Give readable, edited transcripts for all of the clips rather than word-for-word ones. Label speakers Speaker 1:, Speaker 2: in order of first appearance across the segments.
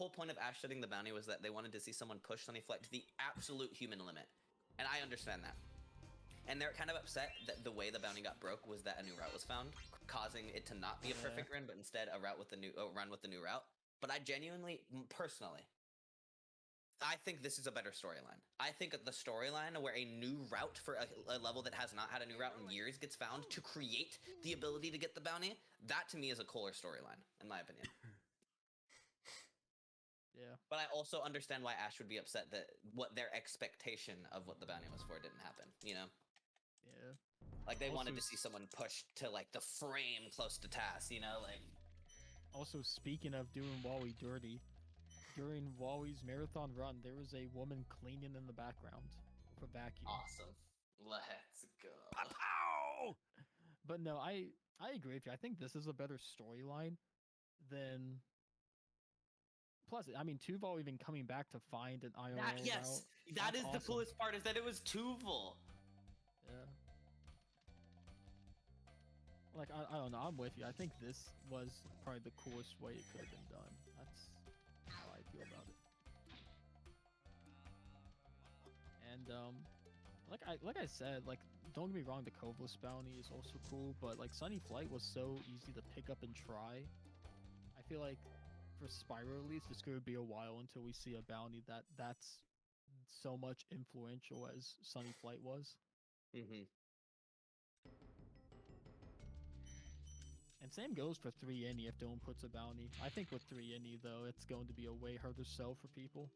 Speaker 1: whole point of Ash setting the bounty was that they wanted to see someone push Sunny Flight to the absolute human limit, and I understand that. And they're kind of upset that the way the bounty got broke was that a new route was found, causing it to not be a perfect run, but instead a route with the new run with the new route. But I genuinely, personally, I think this is a better storyline. I think the storyline where a new route for a level that has not had a new route in years gets found to create the ability to get the bounty, that to me is a cooler storyline, in my opinion.
Speaker 2: Yeah.
Speaker 1: But I also understand why Ash would be upset that what their expectation of what the bounty was for didn't happen, you know?
Speaker 2: Yeah.
Speaker 1: Like, they wanted to see someone push to, like, the frame close to Tass, you know? Like.
Speaker 2: Also, speaking of doing Wally dirty, during Wally's marathon run, there was a woman cleaning in the background with a vacuum.
Speaker 1: Awesome. Let's go.
Speaker 3: Pow!
Speaker 2: But no, I agree with you. I think this is a better storyline than. Plus, I mean, Tuval even coming back to find an IRL route.
Speaker 1: Yes, that is awesome. The coolest part is that it was Tuval.
Speaker 2: Yeah. Like, I don't know, I'm with you. I think this was probably the coolest way it could have been done. That's how I feel about it. And, like I said, like, don't get me wrong, the Kovlis bounty is also cool, but, like, Sunny Flight was so easy to pick up and try. I feel like, for Spyro at least, it's going to be a while until we see a bounty that's so much influential as Sunny Flight was.
Speaker 1: Mm-hmm.
Speaker 2: And same goes for 3NE if Dome puts a bounty. I think with 3NE, though, it's going to be a way harder sell for people.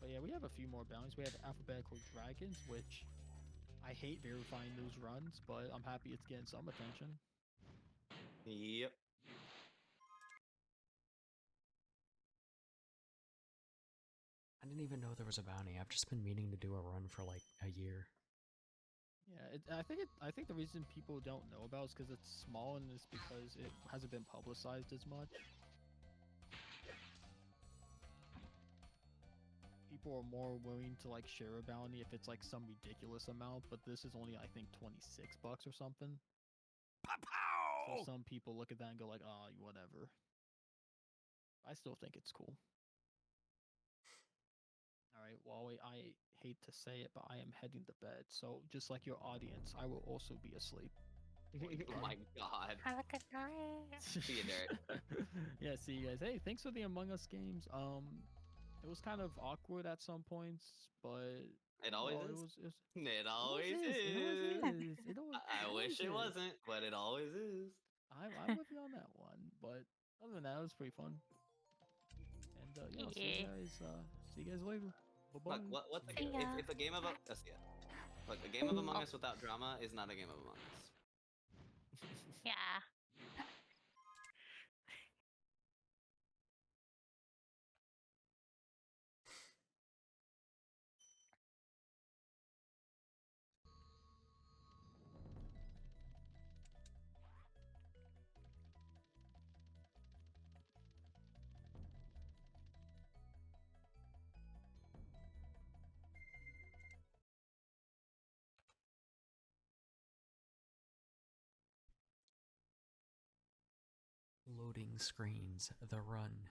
Speaker 2: But yeah, we have a few more bounties. We have Alphabetical Dragons, which I hate verifying those runs, but I'm happy it's getting some attention.
Speaker 1: Yep.
Speaker 4: I didn't even know there was a bounty. I've just been meaning to do a run for like a year.
Speaker 2: Yeah, I think the reason people don't know about it is because it's small and it's because it hasn't been publicized as much. People are more willing to like share a bounty if it's like some ridiculous amount, but this is only I think $26 or something.
Speaker 3: Pow!
Speaker 2: So some people look at that and go like, "Oh, whatever." I still think it's cool. All right, Wally, I hate to say it, but I am heading to bed. So just like your audience, I will also be asleep.
Speaker 1: Oh my god.
Speaker 5: Have a good night.
Speaker 1: See you, Derek.
Speaker 2: Yeah, see you guys. Hey, thanks for the Among Us games. It was kind of awkward at some points, but
Speaker 1: it always is. It always is. I wish it wasn't, but it always is.
Speaker 2: I'm with you on that one, but other than that, it was pretty fun. And yeah, see you guys later. Bye-bye.
Speaker 1: Look, what's the game? If a game of look, a game of Among Us without drama is not a game of Among Us.
Speaker 5: Yeah.
Speaker 4: Loading screens, the run.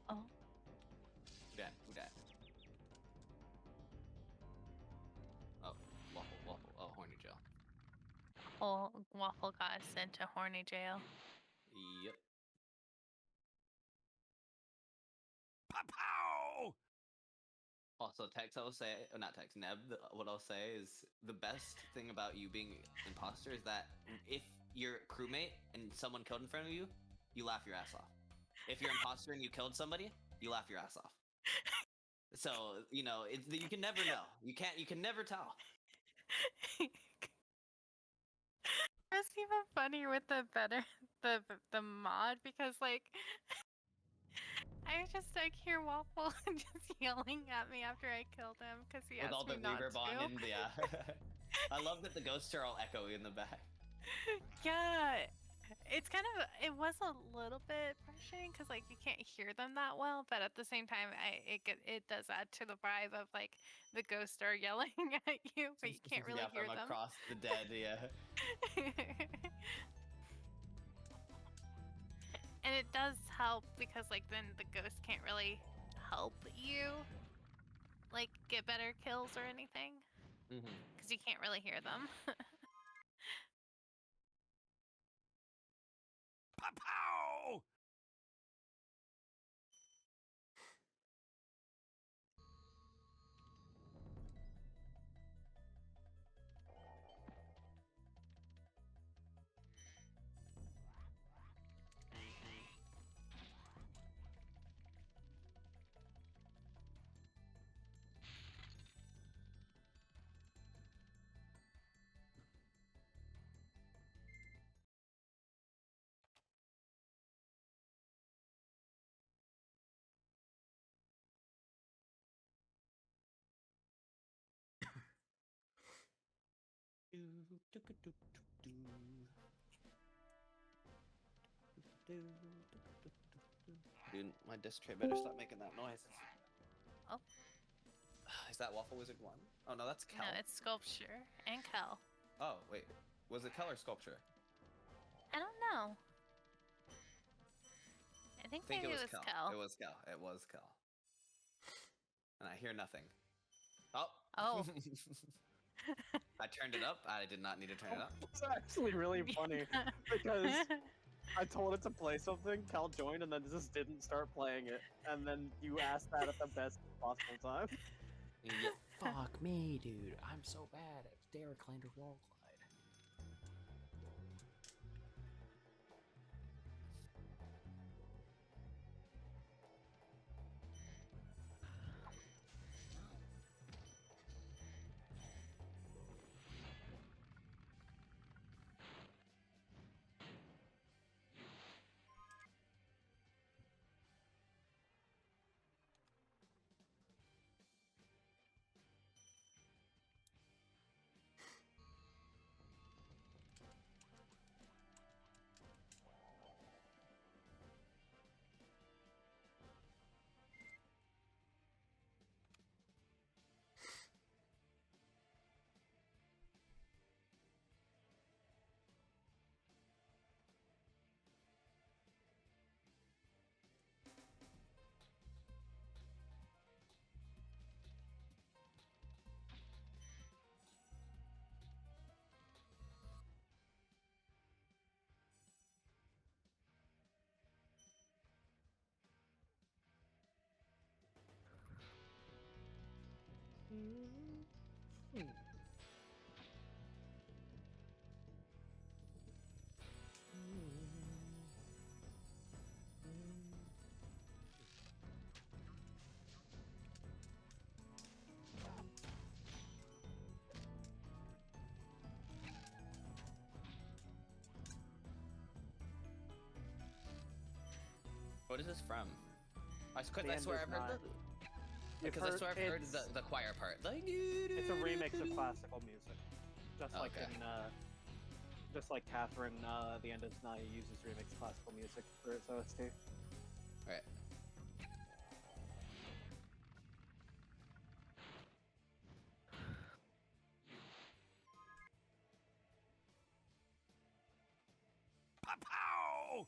Speaker 5: Oh.
Speaker 1: Who dat? Oh, waffle. Oh, horny jail.
Speaker 5: Oh, Waffle got sent to horny jail.
Speaker 1: Yep.
Speaker 3: Pow!
Speaker 1: Also, Tex, I will say, or not Tex, Neb, what I'll say is the best thing about you being imposter is that if you're crewmate and someone killed in front of you, you laugh your ass off. If you're imposter and you killed somebody, you laugh your ass off. So, you know, you can never know. You can never tell.
Speaker 5: It's even funnier with the mod because like I just like hear Waffle just yelling at me after I killed him because he
Speaker 1: With
Speaker 5: asked
Speaker 1: all the
Speaker 5: me not
Speaker 1: reverb on
Speaker 5: to.
Speaker 1: and yeah. I love that the ghosts are all echoey in the back.
Speaker 5: Yeah, it's kind of it was a little bit frustrating because like you can't hear them that well, but at the same time, it does add to the vibe of like the ghosts are yelling at you, but you can't really
Speaker 1: Yeah,
Speaker 5: hear
Speaker 1: from
Speaker 5: them.
Speaker 1: across the dead, yeah.
Speaker 5: And it does help because like then the ghost can't really help you like get better kills or anything because you can't really hear them.
Speaker 3: Pow!
Speaker 1: Dude, my disc tray better stop making that noise.
Speaker 5: Oh.
Speaker 1: Is that Waffle Wizard 1? Oh no, that's Kel.
Speaker 5: No, it's sculpture and Kel.
Speaker 1: Oh, wait. Was it Kel or Sculpture?
Speaker 5: I don't know. I think maybe it was Kel.
Speaker 1: It was Kel. It was Kel. And I hear nothing. Oh.
Speaker 5: Oh.
Speaker 1: I turned it up. I did not need to turn it up.
Speaker 6: It's actually really funny because I told it to play something, Cal joined, and then just didn't start playing it. And then you asked that at the best possible time.
Speaker 1: Yeah.
Speaker 4: Fuck me, dude. I'm so bad at Derek Lander Wall Glide.
Speaker 1: What is this from? Because
Speaker 6: The
Speaker 1: I
Speaker 6: End
Speaker 1: swear
Speaker 6: Is
Speaker 1: I've heard
Speaker 6: Nigh.
Speaker 1: the. Because I swear I've heard the choir part. Like,
Speaker 6: It's a remix of classical music, just like
Speaker 1: Okay.
Speaker 6: just like Catherine. The End Is Nigh uses remix classical music for its OST.
Speaker 1: Right.
Speaker 3: Pow!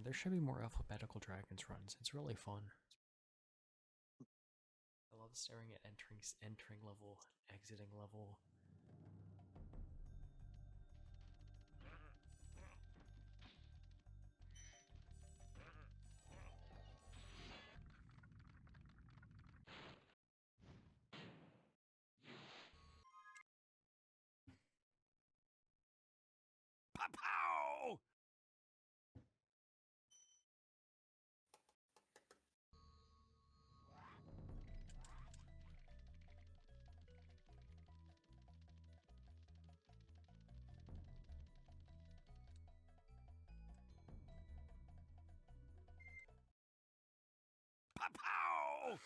Speaker 4: There should be more alphabetical dragons runs. It's really fun. I love staring at entering level, exiting level.
Speaker 3: Pow! Pow!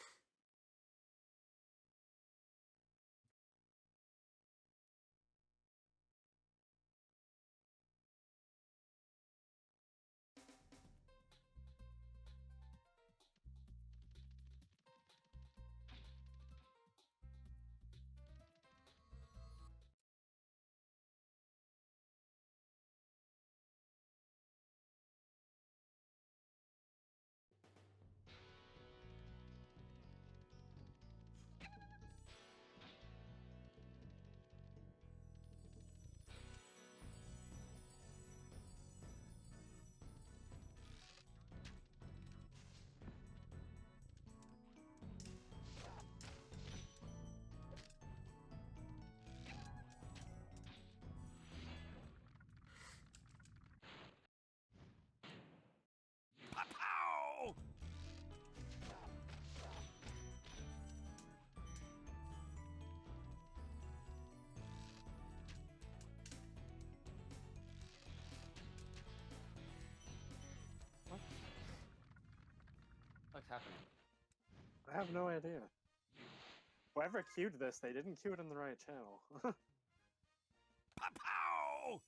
Speaker 3: Pow!
Speaker 1: What's happening?
Speaker 6: I have no idea. Whoever queued this, they didn't queue it in the right channel.
Speaker 3: Pow!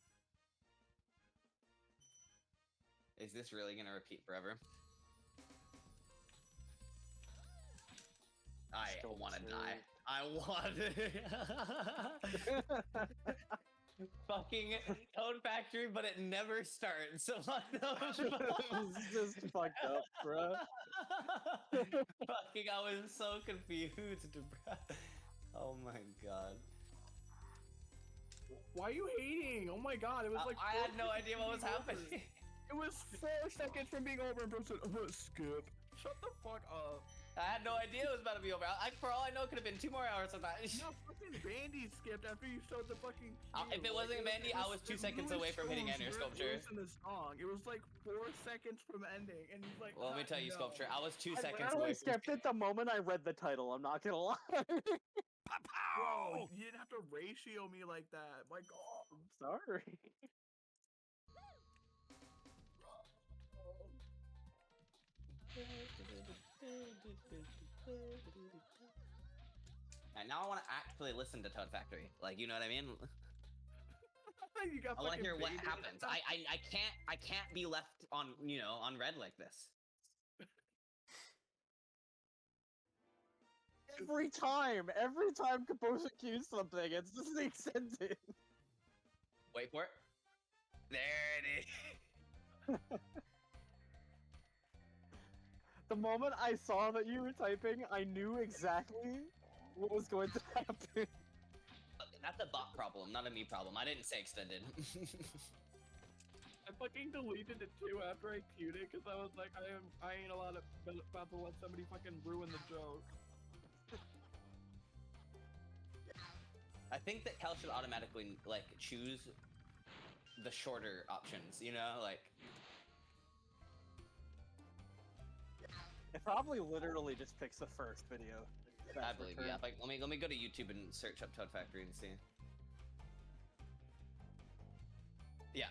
Speaker 1: Is this really gonna repeat forever? I
Speaker 6: Still
Speaker 1: want to
Speaker 6: two.
Speaker 1: die. I want fucking Toad Factory, but it never starts. So what the
Speaker 6: It's just fucked up, bruh.
Speaker 1: Fucking, I was so confused, bro. Oh my god.
Speaker 7: Why are you hating? Oh my god, it was like.
Speaker 1: I
Speaker 7: 4
Speaker 1: had no
Speaker 7: seconds
Speaker 1: idea
Speaker 7: from
Speaker 1: what was
Speaker 7: being
Speaker 1: happening.
Speaker 7: over. It was 4 seconds from being over and bro said, skip. Shut the fuck up.
Speaker 1: I had no idea it was about to be over. For all I know, it could have been 2 more hours of that.
Speaker 7: No, fucking Bandy skipped after you showed the fucking
Speaker 1: If it wasn't Mandy, I was 2 seconds away from hitting Ender Sculpture.
Speaker 7: In the song. It was like 4 seconds from ending, and he's like,
Speaker 1: Well, let me tell you,
Speaker 7: no.
Speaker 1: Sculpture, I was 2
Speaker 6: I
Speaker 1: seconds
Speaker 6: literally
Speaker 1: away from
Speaker 6: skipped it the moment I read the title, I'm not gonna lie.
Speaker 7: Bro,
Speaker 3: Pow!
Speaker 7: you didn't have to ratio me like that. My god.
Speaker 6: I'm sorry.
Speaker 1: And now I want to actually listen to Toad Factory. Like, you know what I mean?
Speaker 7: You got
Speaker 1: I want to
Speaker 7: fucking
Speaker 1: hear what
Speaker 7: baited.
Speaker 1: happens. I can't be left on, you know, on red like this.
Speaker 6: Every time Composer cues something, it's just the extended.
Speaker 1: Wait for it. There it is.
Speaker 6: The moment I saw that you were typing, I knew exactly what was going to happen.
Speaker 1: That's a bot problem, not a me problem. I didn't say extended.
Speaker 7: I fucking deleted it too after I queued it because I was like, I ain't allowed to about to let somebody fucking ruin the joke.
Speaker 1: I think that Cal should automatically, like, choose the shorter options, you know? Like,
Speaker 6: It probably literally just picks the first video.
Speaker 1: I
Speaker 6: That's
Speaker 1: believe,
Speaker 6: returned.
Speaker 1: yeah. Like, let me go to YouTube and search up Toad Factory and see. Yeah,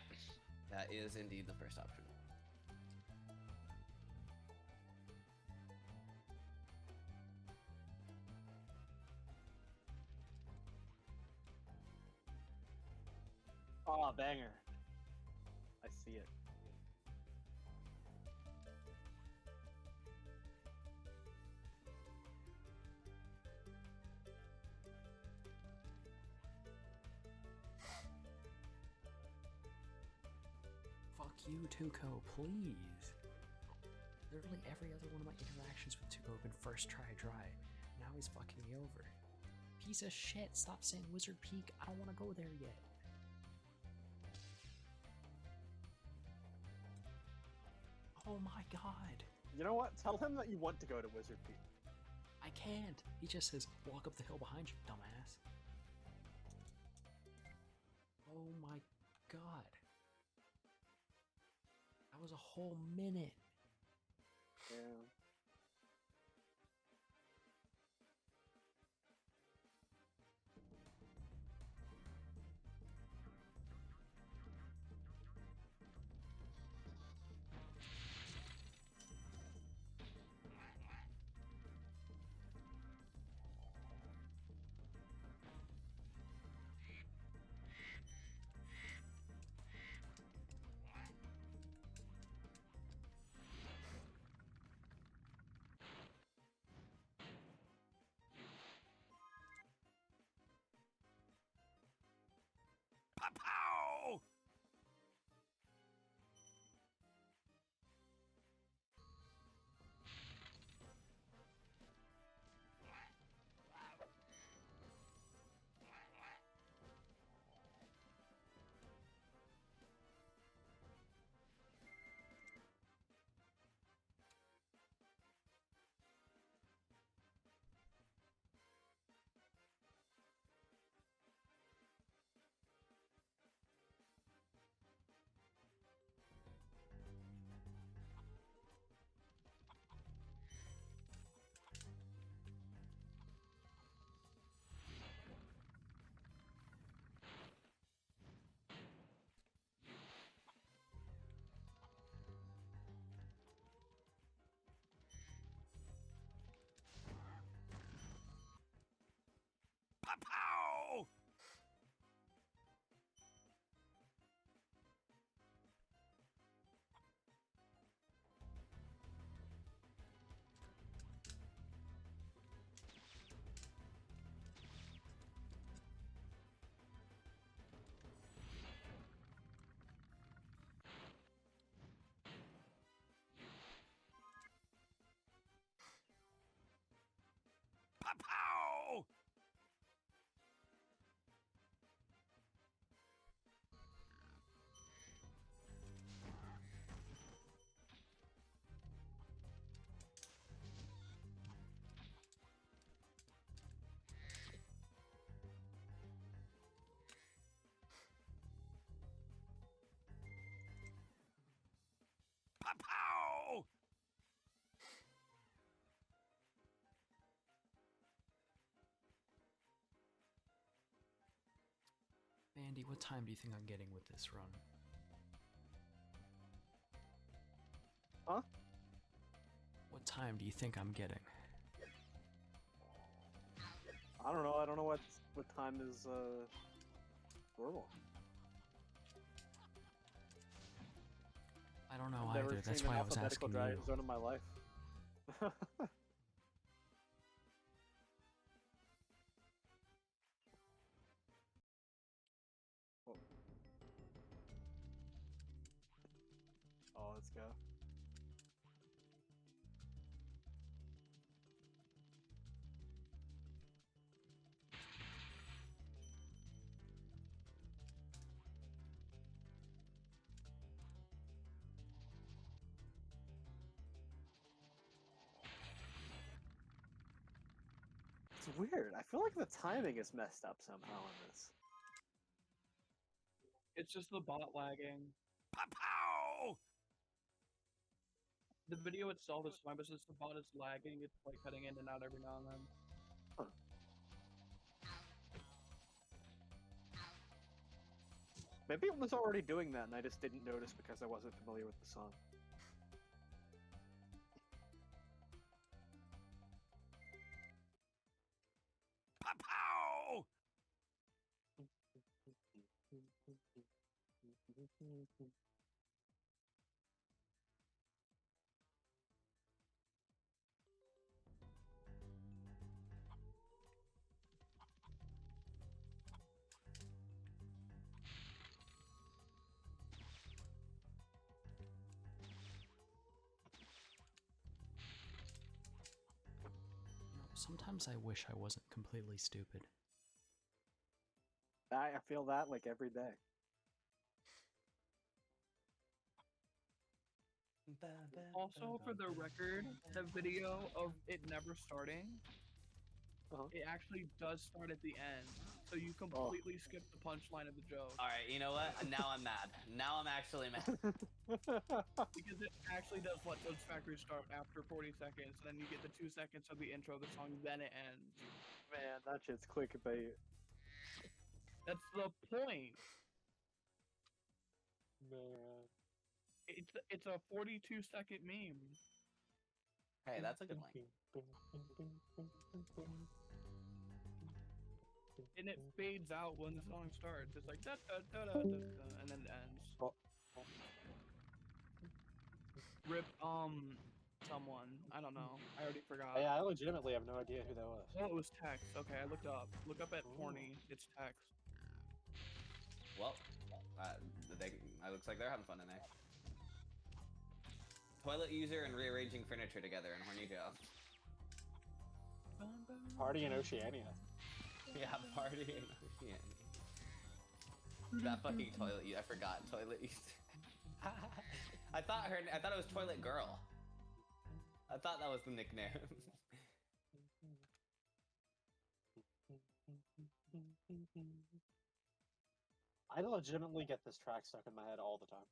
Speaker 1: that is indeed the first option.
Speaker 6: Aw, banger. I see it.
Speaker 4: Fuck you, Tuco, please. Literally every other one of my interactions with Tuco have been first try dry. Now he's fucking me over. Piece of shit, stop saying Wizard Peak. I don't want to go there yet. Oh my god.
Speaker 6: You know what? Tell him that you want to go to Wizard Peak.
Speaker 4: I can't. He just says, walk up the hill behind you, dumbass. Oh my god. That was a whole minute.
Speaker 6: Yeah.
Speaker 3: Pow! Pow! Pow! Pow!
Speaker 4: Mandy, what time do you think I'm getting with this run?
Speaker 6: Huh?
Speaker 4: What time do you think I'm getting?
Speaker 6: I don't know. I don't know what time is normal.
Speaker 4: I don't know
Speaker 6: I've never
Speaker 4: either. That's
Speaker 6: seen an
Speaker 4: why I was
Speaker 6: alphabetical
Speaker 4: asking you.
Speaker 6: zone in my life. Oh. Oh, let's go. It's weird. I feel like the timing is messed up somehow in this.
Speaker 7: It's just the bot lagging.
Speaker 3: Pow!
Speaker 7: The video itself is fine, but since the bot is lagging, it's like cutting in and out every now and then.
Speaker 6: Maybe it was already doing that and I just didn't notice because I wasn't familiar with the song.
Speaker 3: Pow!
Speaker 4: Sometimes I wish I wasn't completely stupid.
Speaker 6: I feel that like every day.
Speaker 7: Also, for the record, the video of it never starting, it actually does start at the end. So you completely skip the punchline of the joke.
Speaker 1: All right, you know what? Now I'm mad. Now I'm actually mad.
Speaker 7: Because it actually does let those factories start after 40 seconds, and then you get the 2 seconds of the intro of the song, then it ends.
Speaker 6: Man, that shit's clickbait.
Speaker 7: That's the point.
Speaker 6: Man.
Speaker 7: It's a 42-second meme.
Speaker 1: Hey, that's a good line.
Speaker 7: And it fades out when the song starts. It's like da da da da da, da and then it ends. Rip someone. I don't know. I already forgot.
Speaker 6: Yeah, I legitimately have no idea who that was.
Speaker 7: Oh, it was text. Okay, I looked up. Look up at horny. It's text.
Speaker 1: Well, it looks like they're having fun in there. Toilet user and rearranging furniture together in horny jail.
Speaker 6: Party in Oceania.
Speaker 1: Yeah, party in Oceania. That fucking toilet. I forgot toilet user. I thought it was toilet girl. I thought that was the nickname.
Speaker 6: I legitimately get this track stuck in my head all the time.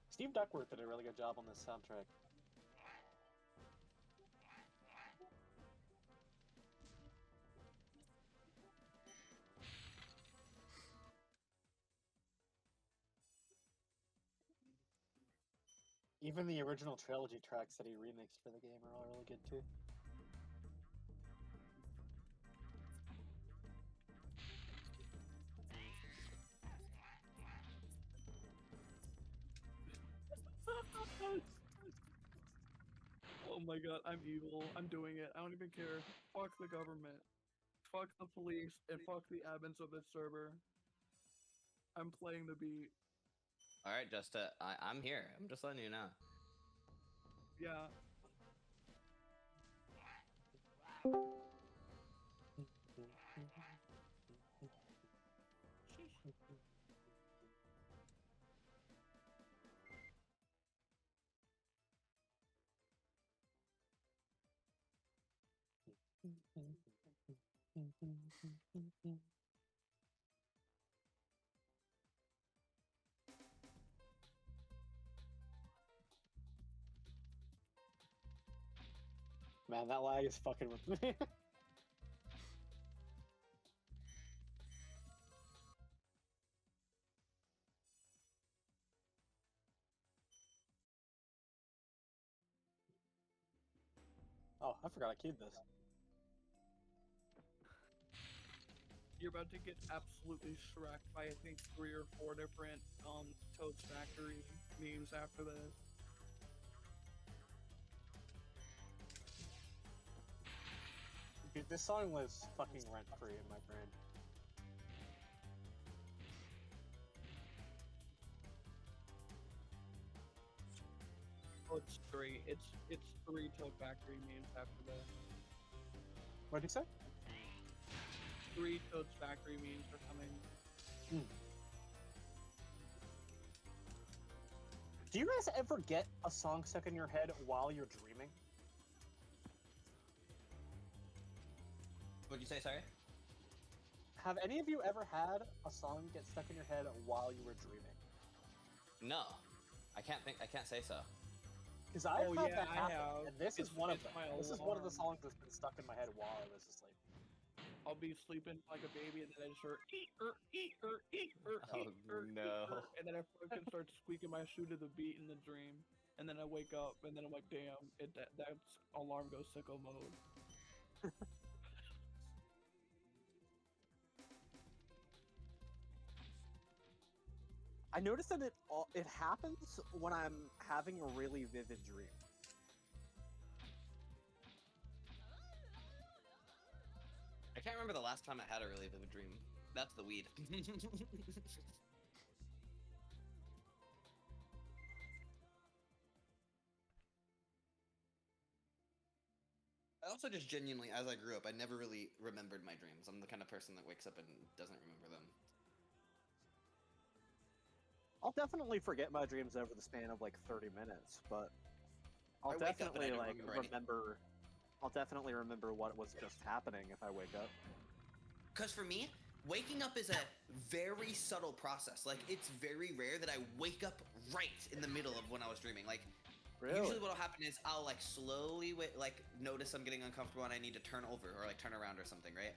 Speaker 6: Steve Duckworth did a really good job on this soundtrack. Even the original trilogy tracks that he remixed for the game are all really good too.
Speaker 7: Oh my god, I'm evil. I'm doing it. I don't even care. Fuck the government. Fuck the police and fuck the admins of this server. I'm playing the beat.
Speaker 1: Alright, I'm here. I'm just letting you know.
Speaker 7: Yeah.
Speaker 6: Man, that lag is fucking with me. Oh, I forgot I keyed this.
Speaker 7: You're about to get absolutely shreked by I think 3 or 4 different Toad's Factory memes after this.
Speaker 6: Dude, this song lives fucking rent-free in my brain.
Speaker 7: Oh, it's 3. It's 3 Toad Factory memes after this.
Speaker 6: What'd you say?
Speaker 7: 3 Toad's Factory memes are coming.
Speaker 6: Do you guys ever get a song stuck in your head while you're dreaming?
Speaker 1: What'd you say, sorry?
Speaker 6: Have any of you ever had a song get stuck in your head while you were dreaming?
Speaker 1: No. I can't say so.
Speaker 6: Because I've
Speaker 7: Oh,
Speaker 6: had
Speaker 7: yeah,
Speaker 6: that
Speaker 7: I
Speaker 6: happen,
Speaker 7: have.
Speaker 6: and this is one of
Speaker 7: It's
Speaker 6: them.
Speaker 7: my
Speaker 6: This is one of the
Speaker 7: alarm.
Speaker 6: songs that's been stuck in my head while I was asleep.
Speaker 7: I'll be sleeping like a baby and then I just hear
Speaker 1: Oh, no.
Speaker 7: and then I fucking start squeaking my shoe to the beat in the dream. And then I wake up and then I'm like, damn, that alarm goes sicko mode.
Speaker 6: I noticed that it happens when I'm having a really vivid dream.
Speaker 1: I can't remember the last time I had a really vivid dream. That's the weed. also just genuinely, as I grew up, I never really remembered my dreams. I'm the kind of person that wakes up and doesn't remember them.
Speaker 6: I'll definitely forget my dreams over the span of like 30 minutes, but I'll
Speaker 1: I wake up and I
Speaker 6: definitely
Speaker 1: don't
Speaker 6: like
Speaker 1: remember any-
Speaker 6: remember. I'll definitely remember what was just happening if I wake up.
Speaker 1: Because for me, waking up is a very subtle process. Like, it's very rare that I wake up right in the middle of when I was dreaming. Like,
Speaker 6: Really?
Speaker 1: usually what'll happen is I'll like slowly notice I'm getting uncomfortable and I need to turn over or like turn around or something, right?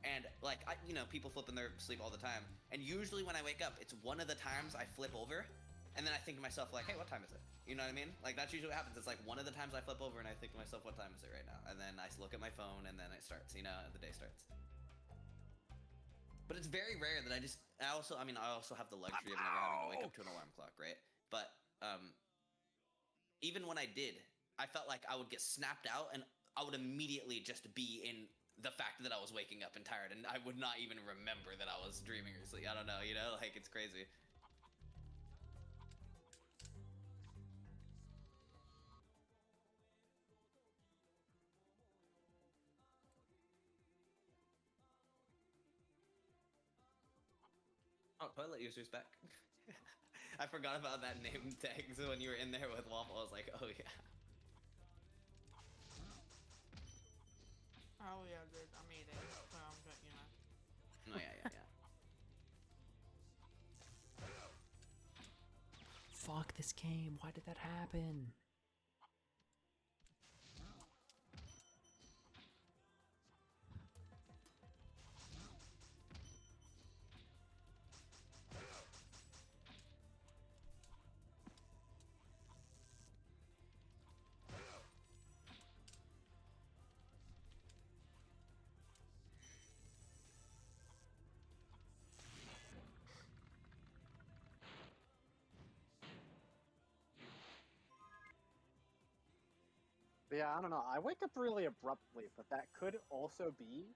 Speaker 1: And like people flip in their sleep all the time. And usually when I wake up, it's one of the times I flip over, and then I think to myself like, hey, what time is it? You know what I mean? Like that's usually what happens. It's like one of the times I flip over and I think to myself, what time is it right now? And then I look at my phone and then it starts. The day starts. But it's very rare that I also have the luxury of never having to wake up to an alarm clock, right? But even when I did, I felt like I would get snapped out and I would immediately just be in the fact that I was waking up and tired, and I would not even remember that I was dreaming or sleeping. I don't know, like it's crazy. Oh, toilet users back. I forgot about that name tag, so when you were in there with Waffle, I was like, oh yeah.
Speaker 8: Oh yeah, dude, I made it. So I'm good,
Speaker 1: Oh yeah.
Speaker 4: Fuck this game. Why did that happen?
Speaker 6: But yeah, I don't know. I wake up really abruptly, but that could also be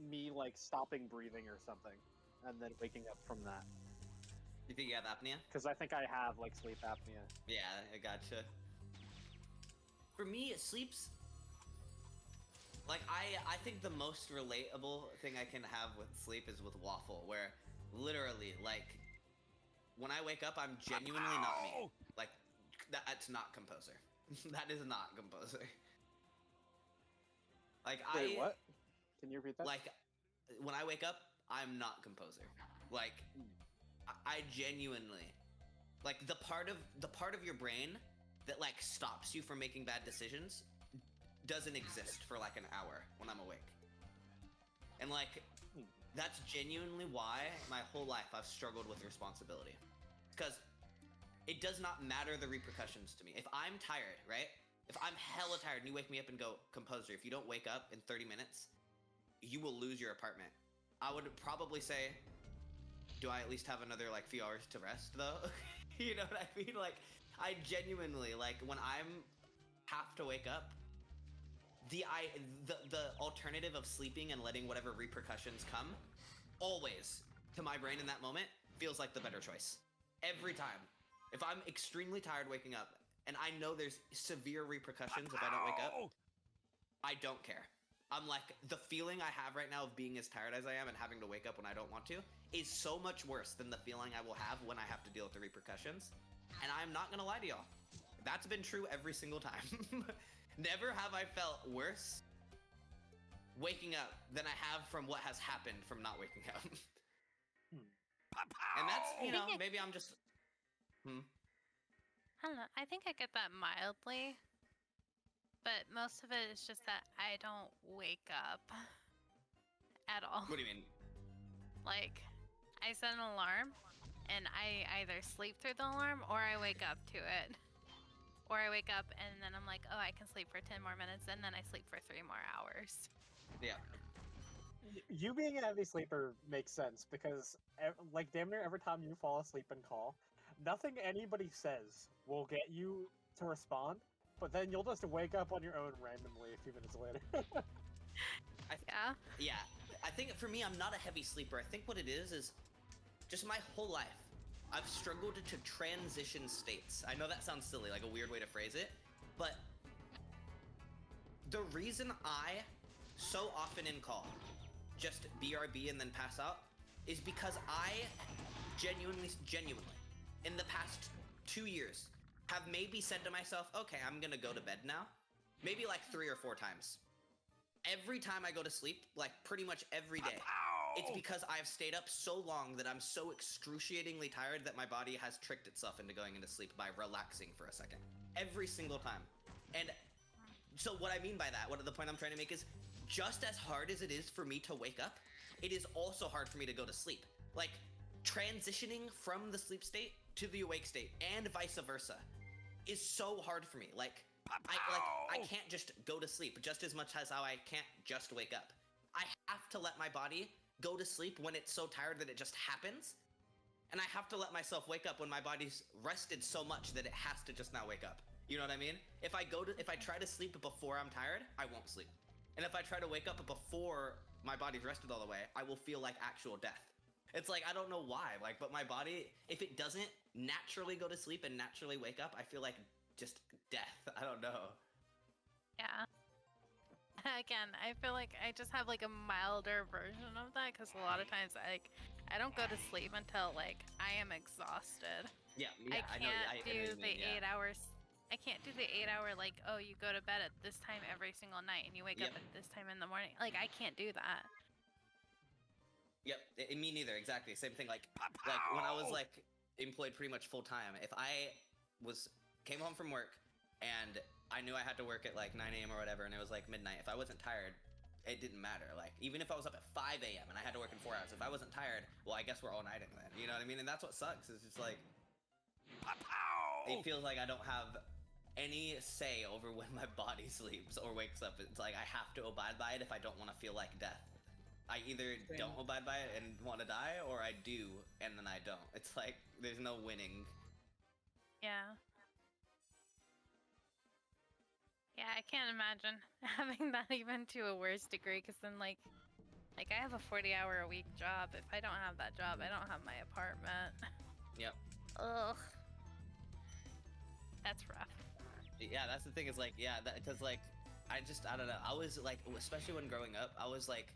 Speaker 6: me like stopping breathing or something, and then waking up from that.
Speaker 1: You think you have apnea?
Speaker 6: Because I think I have like sleep apnea.
Speaker 1: Yeah, I gotcha. For me, sleep's like I think the most relatable thing I can have with sleep is with Waffle, where literally like when I wake up, I'm genuinely not me. Like that's not Composer. That is not Composer. Like
Speaker 6: Wait, what? Can you repeat that?
Speaker 1: like when I wake up, I'm not Composer. Like I genuinely like the part of your brain that like stops you from making bad decisions doesn't exist for like an hour when I'm awake. And like that's genuinely why my whole life I've struggled with responsibility. Because it does not matter the repercussions to me. If I'm tired, right? If I'm hella tired and you wake me up and go, Composer, if you don't wake up in 30 minutes, you will lose your apartment. I would probably say, do I at least have another like few hours to rest though? You know what I mean? Like I genuinely like when I'm have to wake up, the alternative of sleeping and letting whatever repercussions come, always to my brain in that moment feels like the better choice. Every time. If I'm extremely tired waking up and I know there's severe repercussions if I don't wake up, I don't care. I'm like, the feeling I have right now of being as tired as I am and having to wake up when I don't want to is so much worse than the feeling I will have when I have to deal with the repercussions. And I'm not gonna lie to y'all. That's been true every single time. Never have I felt worse waking up than I have from what has happened from not waking up. And that's, maybe I'm just...
Speaker 5: I don't know. I think I get that mildly, but most of it is just that I don't wake up at all.
Speaker 1: What do you mean?
Speaker 5: Like, I set an alarm, and I either sleep through the alarm or I wake up to it. Or I wake up and then I'm like, oh, I can sleep for 10 more minutes, and then I sleep for 3 more hours.
Speaker 1: Yeah.
Speaker 6: You being a heavy sleeper makes sense because, like, damn near every time you fall asleep and call, nothing anybody says will get you to respond, but then you'll just wake up on your own randomly a few minutes later.
Speaker 5: Yeah.
Speaker 1: Yeah. I think for me, I'm not a heavy sleeper. I think what it is just my whole life, I've struggled to transition states. I know that sounds silly, like a weird way to phrase it, but the reason I so often in call just BRB and then pass out is because I genuinely, in the past 2 years, have maybe said to myself, okay, I'm gonna go to bed now. Maybe like 3 or 4 times. Every time I go to sleep, like pretty much every day, it's because I've stayed up so long that I'm so excruciatingly tired that my body has tricked itself into going into sleep by relaxing for a second. Every single time. And so what I mean by that, the point I'm trying to make is, just as hard as it is for me to wake up, it is also hard for me to go to sleep. Like, transitioning from the sleep state to the awake state and vice versa is so hard for me. Like, I can't just go to sleep just as much as how I can't just wake up. I have to let my body go to sleep when it's so tired that it just happens. And I have to let myself wake up when my body's rested so much that it has to just now wake up. You know what I mean? If I try to sleep before I'm tired, I won't sleep. And if I try to wake up before my body's rested all the way, I will feel like actual death. It's like, I don't know why, like, but my body, if it doesn't naturally go to sleep and naturally wake up, I feel like just death. I don't know.
Speaker 5: Yeah. Again, I feel like I just have like a milder version of that because a lot of times I don't go to sleep until like I am exhausted.
Speaker 1: Yeah,
Speaker 5: I can't do the 8 hours. I can't do the 8 hour like, oh, you go to bed at this time every single night and you wake up at this time in the morning. Like, I can't do that.
Speaker 1: Yep, me neither. Exactly, same thing. Like when I was like employed pretty much full time, if I came home from work and I knew I had to work at like 9 a.m. or whatever, and it was like midnight, if I wasn't tired, it didn't matter. Like, even if I was up at 5 a.m. and I had to work in 4 hours, if I wasn't tired, well, I guess we're all-nighting then. You know what I mean? And that's what sucks. It's just like, it feels like I don't have any say over when my body sleeps or wakes up. It's like I have to abide by it if I don't want to feel like death. I either don't abide by it and want to die, or I do and then I don't. It's like there's no winning.
Speaker 5: Yeah. Yeah, I can't imagine having that even to a worse degree, because then like I have a 40-hour-a-week job. If I don't have that job, I don't have my apartment.
Speaker 1: Yep.
Speaker 5: Ugh. That's rough.
Speaker 1: Yeah, that's the thing, is like, yeah, because like I don't know, I was like, especially when growing up, I was like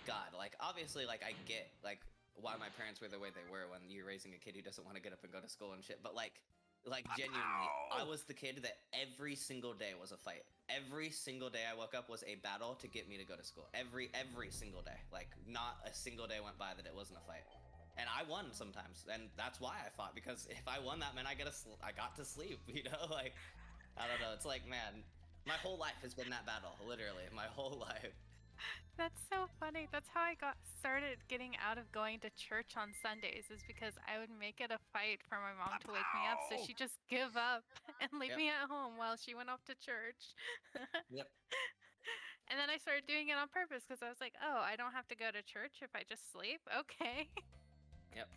Speaker 1: God, like obviously like I get like why my parents were the way they were when you're raising a kid who doesn't want to get up and go to school and shit, but like genuinely, I was the kid that every single day was a fight. Every single day I woke up was a battle to get me to go to school. Every single day. Like, not a single day went by that it wasn't a fight. And I won sometimes, and that's why I fought, because if I won, that meant I got to sleep, you know? Like, I don't know, it's like, man, my whole life has been that battle, literally, my whole life.
Speaker 5: That's so funny. That's how I got started getting out of going to church on Sundays, is because I would make it a fight for my mom to wake me up, so she'd just give up and leave me at home while she went off to church.
Speaker 1: Yep.
Speaker 5: And then I started doing it on purpose because I was like, oh, I don't have to go to church if I just sleep? Okay.
Speaker 1: Yep.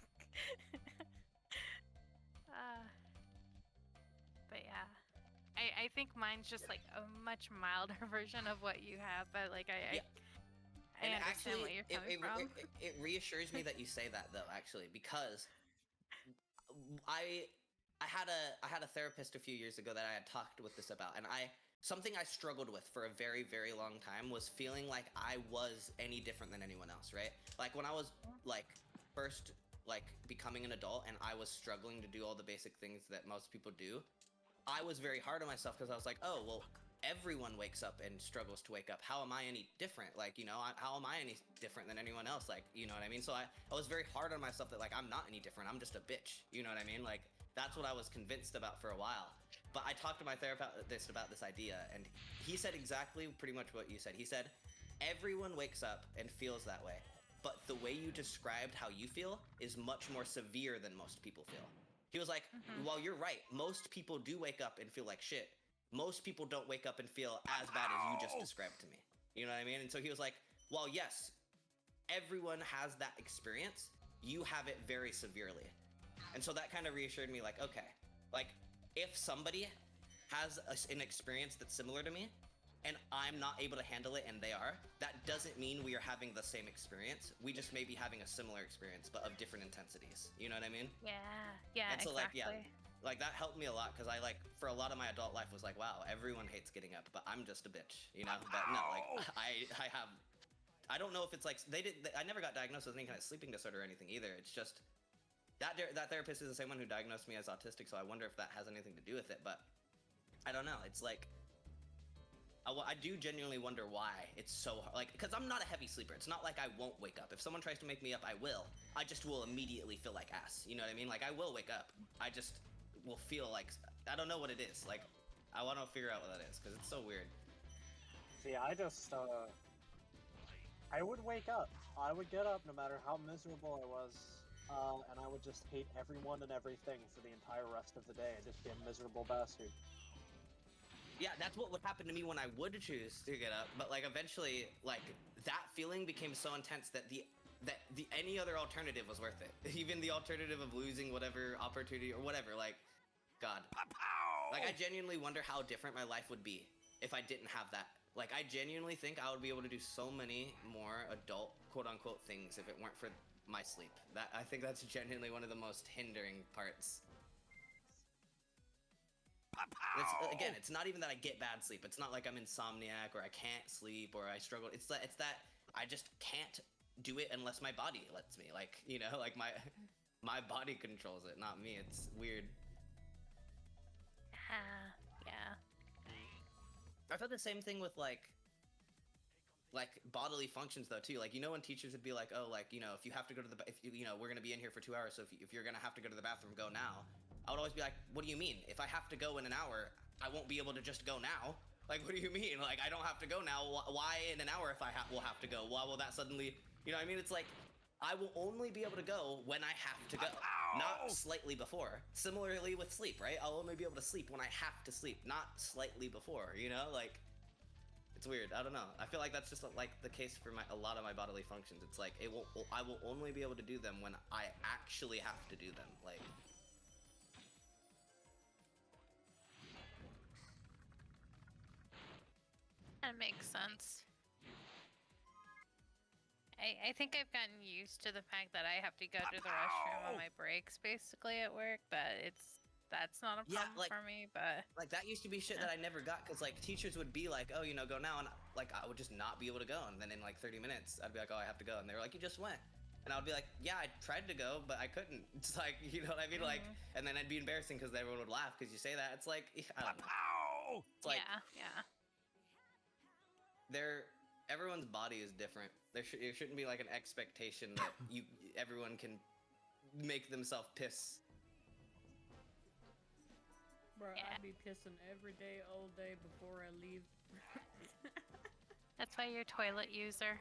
Speaker 5: But yeah. I think mine's just like a much milder version of what you have, but like I understand
Speaker 1: actually,
Speaker 5: what you're coming from.
Speaker 1: It reassures me that you say that, though, actually, because I had a therapist a few years ago that I had talked with this about, and something I struggled with for a very, very long time was feeling like I was any different than anyone else, right? Like, when I was like first like becoming an adult and I was struggling to do all the basic things that most people do, I was very hard on myself because I was like, oh, well, everyone wakes up and struggles to wake up. How am I any different? Like, you know, how am I any different than anyone else? Like, you know what I mean? So I was very hard on myself that, like, I'm not any different. I'm just a bitch. You know what I mean? Like, that's what I was convinced about for a while. But I talked to my therapist about this idea, and he said exactly pretty much what you said. He said, everyone wakes up and feels that way, but the way you described how you feel is much more severe than most people feel. He was like, well, you're right. Most people do wake up and feel like shit. Most people don't wake up and feel as bad as you just described to me. You know what I mean? And so he was like, well, yes, everyone has that experience. You have it very severely. And so that kind of reassured me, like, okay, like, if somebody has an experience that's similar to me, and I'm not able to handle it and they are, that doesn't mean we are having the same experience. We just may be having a similar experience, but of different intensities. You know what I mean?
Speaker 5: Yeah,
Speaker 1: And so,
Speaker 5: exactly.
Speaker 1: Like that helped me a lot because I like for a lot of my adult life was like, wow, everyone hates getting up, but I'm just a bitch, you know. But no, like I don't know if it's like I never got diagnosed with any kind of sleeping disorder or anything either. It's just that therapist is the same one who diagnosed me as autistic, so I wonder if that has anything to do with it. But I don't know. It's like I do genuinely wonder why it's so hard. Like, because I'm not a heavy sleeper. It's not like I won't wake up. If someone tries to make me up, I will. I just will immediately feel like ass. You know what I mean? Like, I will wake up. I just will feel like I don't know what it is. Like, I want to figure out what that is because it's so weird.
Speaker 6: See, I just I would wake up. I would get up no matter how miserable I was, and I would just hate everyone and everything for the entire rest of the day and just be a miserable bastard.
Speaker 1: Yeah, that's what would happen to me when I would choose to get up. But like eventually, like that feeling became so intense that the any other alternative was worth it. Even the alternative of losing whatever opportunity or whatever. Like, God, like I genuinely wonder how different my life would be if I didn't have that. Like, I genuinely think I would be able to do so many more adult, quote-unquote, things if it weren't for my sleep. I think that's genuinely one of the most hindering parts. Again, it's not even that I get bad sleep. It's not like I'm insomniac or I can't sleep or I struggle. It's that I just can't do it unless my body lets me. Like, you know, like my body controls it, not me. It's weird.
Speaker 5: Yeah.
Speaker 1: I felt the same thing with like bodily functions though too. Like, you know, when teachers would be like, oh, like, you know, if you have to go to the you know, we're gonna be in here for 2 hours, so if you're gonna have to go to the bathroom, go now. I would always be like, what do you mean? If I have to go in an hour, I won't be able to just go now. Like, what do you mean? Like, I don't have to go now. Why in an hour if I will have to go? Why will that suddenly, you know what I mean? It's like, I will only be able to go when I have to go, not slightly before. Similarly with sleep, right? I'll only be able to sleep when I have to sleep, not slightly before, you know? Like, it's weird. I don't know. I feel like that's just like the case for a lot of my bodily functions. It's like I will only be able to do them when I actually have to do them. Like,
Speaker 5: That makes sense. I think I've gotten used to the fact that I have to go to the restroom on my breaks basically at work, that that's not a problem for me, but
Speaker 1: like that used to be shit that I never got because like teachers would be like, oh, you know, go now, and like I would just not be able to go, and then in like 30 minutes I'd be like, oh, I have to go, and they were like, you just went, and I would be like, yeah, I tried to go, but I couldn't. It's like, you know what I mean? Like, and then I'd be embarrassing because everyone would laugh because you say that. It's like, I don't know. It's like,
Speaker 5: yeah.
Speaker 1: Everyone's body is different. There shouldn't be like an expectation that everyone can make themselves piss.
Speaker 8: Bro, I'd be pissing every day, all day before I leave.
Speaker 5: That's why you're a toilet user.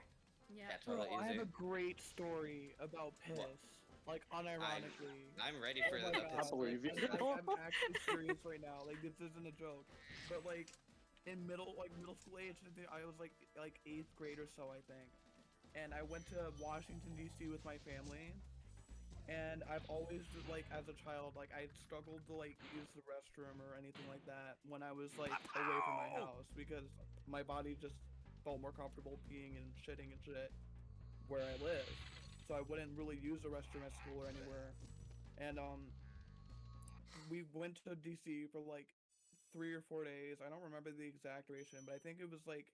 Speaker 8: Yeah.
Speaker 7: Bro, I have a great story about piss.
Speaker 1: What?
Speaker 7: Like, unironically.
Speaker 1: I'm ready for
Speaker 7: my
Speaker 1: the
Speaker 7: God,
Speaker 1: piss.
Speaker 6: I believe you.
Speaker 7: I'm actually serious right now. Like, this isn't a joke. But like, in middle school age, I was like 8th grade or so, I think. And I went to Washington D.C. with my family. And I've always, like, as a child, like, I struggled to, like, use the restroom or anything like that when I was, like, away from my house, because my body just felt more comfortable peeing and shitting and shit where I live. So I wouldn't really use the restroom at school or anywhere. And, we went to DC for, like, 3 or 4 days. I don't remember the exact duration, but I think it was, like,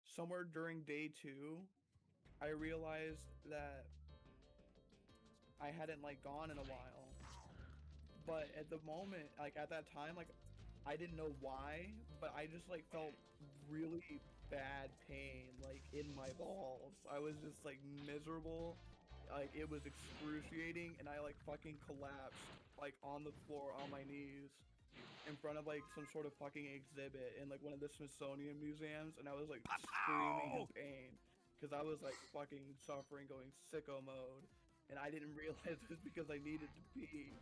Speaker 7: somewhere during day 2, I realized that I hadn't, like, gone in a while. But at the moment, like, at that time, like, I didn't know why, but I just, like, felt really bad pain, like, in my balls. I was just, like, miserable. Like, it was excruciating, and I, like, fucking collapsed, like, on the floor on my knees in front of, like, some sort of fucking exhibit in, like, one of the Smithsonian museums, and I was, like, screaming in pain because I was, like, fucking suffering, going sicko mode, and I didn't realize it was because I needed to pee.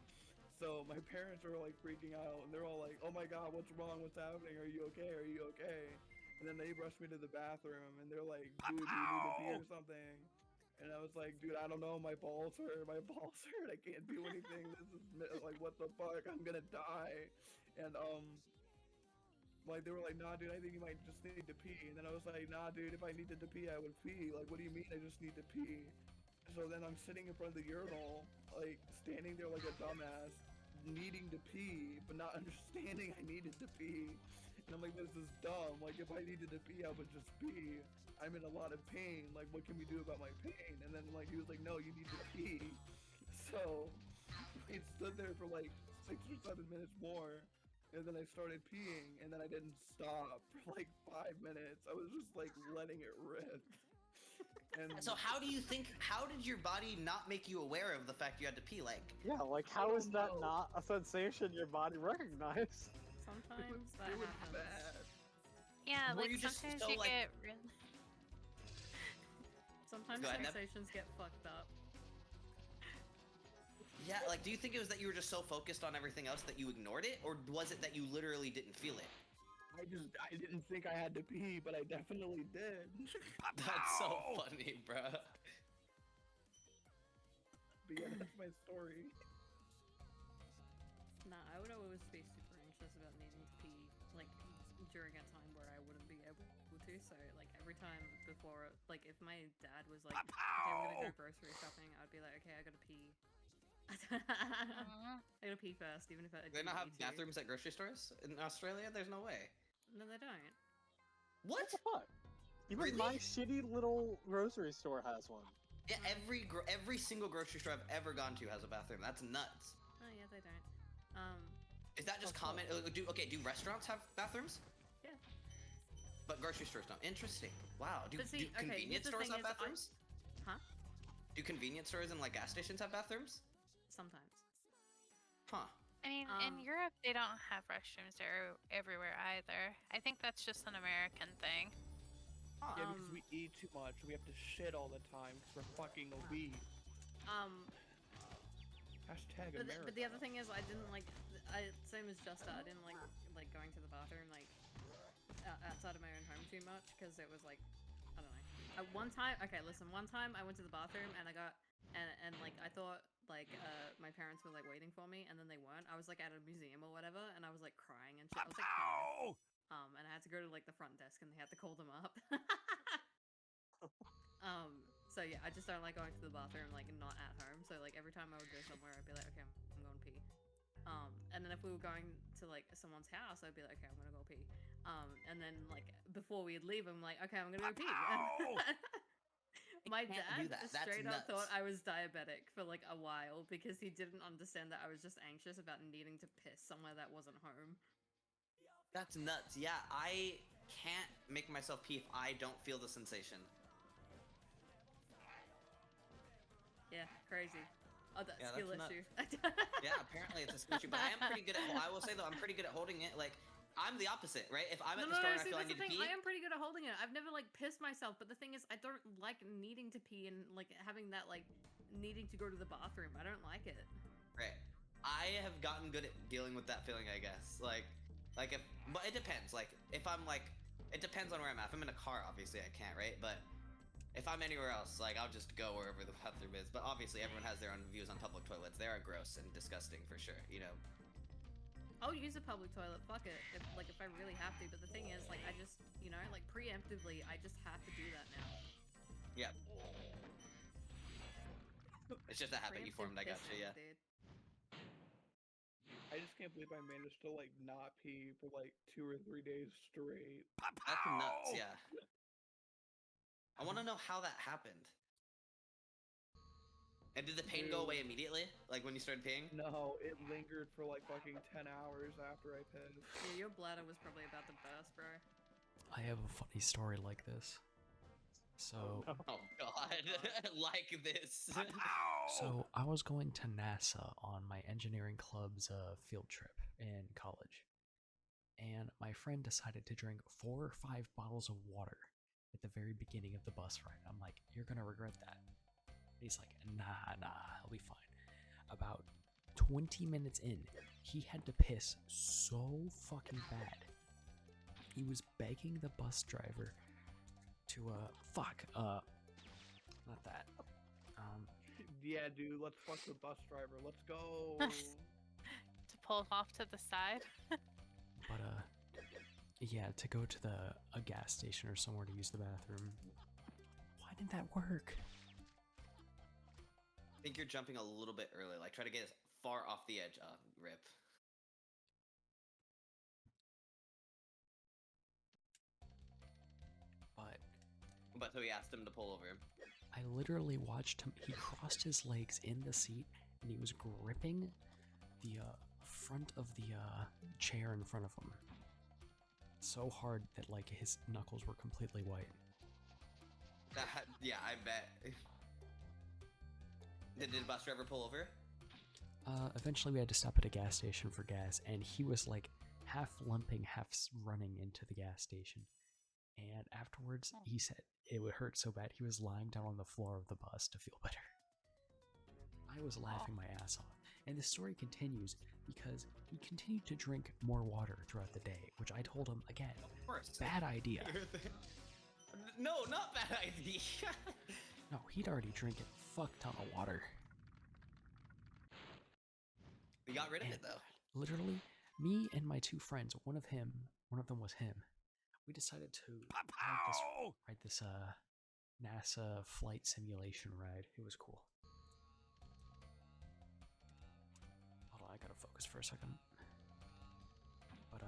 Speaker 7: So my parents were, like, freaking out, and they're all like, oh my god, what's wrong, what's happening, are you okay, are you okay? And then they rushed me to the bathroom, and they're like, dude, do you need to pee or something? And I was like, dude, I don't know, my balls hurt, I can't do anything, this is, like, what the fuck, I'm gonna die. And, like, they were like, nah, dude, I think you might just need to pee. And then I was like, nah, dude, if I needed to pee, I would pee. Like, what do you mean I just need to pee? So then I'm sitting in front of the urinal, like, standing there like a dumbass, needing to pee, but not understanding I needed to pee. And I'm like, this is dumb. Like, if I needed to pee, I would just pee. I'm in a lot of pain. Like, what can we do about my pain? And then, like, he was like, no, you need to pee. So, we stood there for, like, 6 or 7 minutes more. And then I started peeing, and then I didn't stop for, like, 5 minutes. I was just, like, letting it rip. And
Speaker 1: So how did your body not make you aware of the fact you had to pee? Like,
Speaker 6: Yeah, like
Speaker 7: I
Speaker 6: how
Speaker 7: don't
Speaker 6: is that
Speaker 7: know.
Speaker 6: not a sensation your body recognized?
Speaker 8: Sometimes that
Speaker 7: it was
Speaker 8: happens.
Speaker 7: bad.
Speaker 5: Yeah,
Speaker 1: Were
Speaker 5: like
Speaker 1: you just
Speaker 5: sometimes
Speaker 1: so,
Speaker 5: you
Speaker 1: like-
Speaker 5: get really.
Speaker 8: Sometimes
Speaker 1: Go ahead, Neb.
Speaker 8: sensations get fucked up.
Speaker 1: yeah, like, do you think it was that you were just so focused on everything else that you ignored it, or was it that you literally didn't feel it?
Speaker 7: I didn't think I had to pee, but I definitely did.
Speaker 1: That's so
Speaker 3: Pow!
Speaker 1: funny, bruh.
Speaker 7: But yeah, that's my story.
Speaker 8: Nah, I would always be super anxious about needing to pee, like, during a time where I wouldn't be able to, so, like, every time before, like, if my dad was like, okay, we're gonna go grocery shopping, I'd be like, okay, I gotta pee.
Speaker 5: Mhm.
Speaker 8: I gotta pee first, even if I
Speaker 1: Do they
Speaker 8: didn't
Speaker 1: not have
Speaker 8: need to.
Speaker 1: bathrooms at grocery stores in Australia? There's no way.
Speaker 8: No, they don't.
Speaker 1: What?
Speaker 6: What the fuck? Even
Speaker 1: Really?
Speaker 6: my shitty little grocery store has one.
Speaker 1: Yeah, every single grocery store I've ever gone to has a bathroom. That's nuts.
Speaker 8: Oh, yeah, they don't.
Speaker 1: Is that just
Speaker 6: That's
Speaker 1: common? Do restaurants have bathrooms?
Speaker 8: Yeah.
Speaker 1: But grocery stores don't. Interesting. Wow. Do,
Speaker 8: But see,
Speaker 1: do
Speaker 8: okay,
Speaker 1: convenience
Speaker 8: here's the
Speaker 1: stores
Speaker 8: thing
Speaker 1: have
Speaker 8: is,
Speaker 1: bathrooms?
Speaker 8: Huh?
Speaker 1: Do convenience stores and like gas stations have bathrooms?
Speaker 8: Sometimes.
Speaker 1: Huh.
Speaker 5: I mean, in Europe, they don't have restrooms everywhere either. I think that's just an American thing.
Speaker 1: Huh.
Speaker 7: Yeah, because we eat too much. We have to shit all the time because we're fucking obese. Hashtag America.
Speaker 8: But the other thing is, I didn't like. Same as Justa, I didn't like going to the bathroom like outside of my own home too much because it was like, I don't know. One time, okay, listen. One time I went to the bathroom and I got and like I thought like my parents were like waiting for me and then they weren't. I was like at a museum or whatever and I was like crying and shit. I was like crying.
Speaker 3: Pow!
Speaker 8: And I had to go to like the front desk and they had to call them up. So yeah, I just don't like going to the bathroom like not at home. So like every time I would go somewhere, I'd be like, okay, I'm going to pee. And then if we were going to like someone's house, I'd be like, okay, I'm gonna go pee. And then like before we'd leave, I'm like, okay, I'm gonna go pee.
Speaker 3: Pow!
Speaker 8: My
Speaker 1: can't
Speaker 8: dad
Speaker 1: do that.
Speaker 8: just
Speaker 1: That's
Speaker 8: straight up
Speaker 1: nuts.
Speaker 8: thought I was diabetic for like a while because he didn't understand that I was just anxious about needing to piss somewhere that wasn't home.
Speaker 1: That's nuts. Yeah, I can't make myself pee if I don't feel the sensation.
Speaker 8: Yeah, crazy. Oh, that's
Speaker 1: Yeah,
Speaker 8: skill
Speaker 1: that's
Speaker 8: issue.
Speaker 1: Yeah, apparently it's a skill issue, but I am pretty good at. I will say though, I'm pretty good at holding it. Like, I'm the opposite, right? If I'm at the store and I
Speaker 8: See,
Speaker 1: feel I
Speaker 8: that's the
Speaker 1: need to
Speaker 8: thing.
Speaker 1: pee,
Speaker 8: I am pretty good at holding it. I've never like pissed myself, but the thing is, I don't like needing to pee and like having that like needing to go to the bathroom. I don't like it.
Speaker 1: right? I have gotten good at dealing with that feeling, I guess. Like if, but it depends. Like, if I'm like, it depends on where I'm at. If I'm in a car, obviously I can't, right? But if I'm anywhere else, like, I'll just go wherever the bathroom is. But obviously, everyone has their own views on public toilets. They are gross and disgusting for sure. You know.
Speaker 8: I'll use a public toilet. Fuck it. If I really have to. But the thing is, like, I just, you know, like preemptively, I just have to do that now.
Speaker 1: Yeah. It's just a habit you formed. I
Speaker 8: Preemptive
Speaker 1: gotcha. Yeah.
Speaker 8: pissing, dude.
Speaker 7: I just can't believe I managed to like not pee for like 2 or 3 days straight.
Speaker 1: That's nuts. Yeah. I want to know how that happened. And did the pain go away immediately? Like when you started peeing?
Speaker 7: No, it lingered for like fucking 10 hours after I pissed.
Speaker 8: Yeah, your bladder was probably about to burst, bro.
Speaker 4: I have a funny story like this. So,
Speaker 1: Oh god, like this.
Speaker 4: so I was going to NASA on my engineering club's field trip in college, and my friend decided to drink 4 or 5 bottles of water at the very beginning of the bus ride. I'm like, you're gonna regret that. He's like, nah, I'll be fine. About 20 minutes in, he had to piss so fucking bad. He was begging the bus driver to, not that.
Speaker 7: Yeah, dude, let's fuck the bus driver. Let's go.
Speaker 5: To pull off to the side.
Speaker 4: But, yeah, to go to a gas station or somewhere to use the bathroom. Why didn't that work?
Speaker 1: I think you're jumping a little bit early. Like, try to get as far off the edge. Rip. But so he asked him to pull over.
Speaker 4: I literally watched him. He crossed his legs in the seat, and he was gripping the front of the chair in front of him so hard that like his knuckles were completely white.
Speaker 1: Yeah, I bet. Did the bus driver pull over?
Speaker 4: Eventually, we had to stop at a gas station for gas, and he was like half limping, half running into the gas station. And afterwards, he said it would hurt so bad he was lying down on the floor of the bus to feel better. I was laughing my ass off. And the story continues because he continued to drink more water throughout the day, which I told him, again,
Speaker 1: Of course.
Speaker 4: bad idea.
Speaker 1: No, not bad idea.
Speaker 4: No, he'd already drank a fuck ton of water.
Speaker 1: We got rid of
Speaker 4: And
Speaker 1: it, though.
Speaker 4: literally, me and my two friends, one of them was him, we decided to ride this NASA flight simulation ride. It was cool. Hold on, I gotta focus for a second. But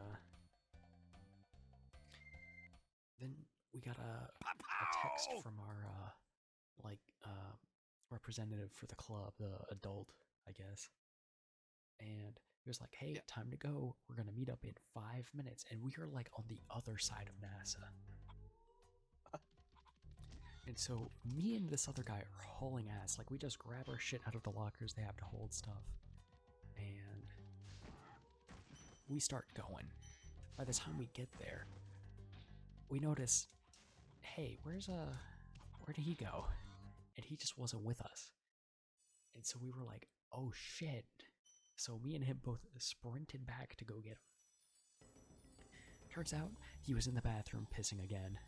Speaker 4: then we got a text from our representative for the club, the adult, I guess. And he was like, hey,
Speaker 1: Yeah.
Speaker 4: time to go. We're going to meet up in 5 minutes. And we are like on the other side of NASA. And so me and this other guy are hauling ass. Like, we just grab our shit out of the lockers they have to hold stuff. And we start going. By the time we get there, we notice, hey, where did he go? And he just wasn't with us. And so we were like, oh shit. So me and him both sprinted back to go get him. Turns out he was in the bathroom pissing again.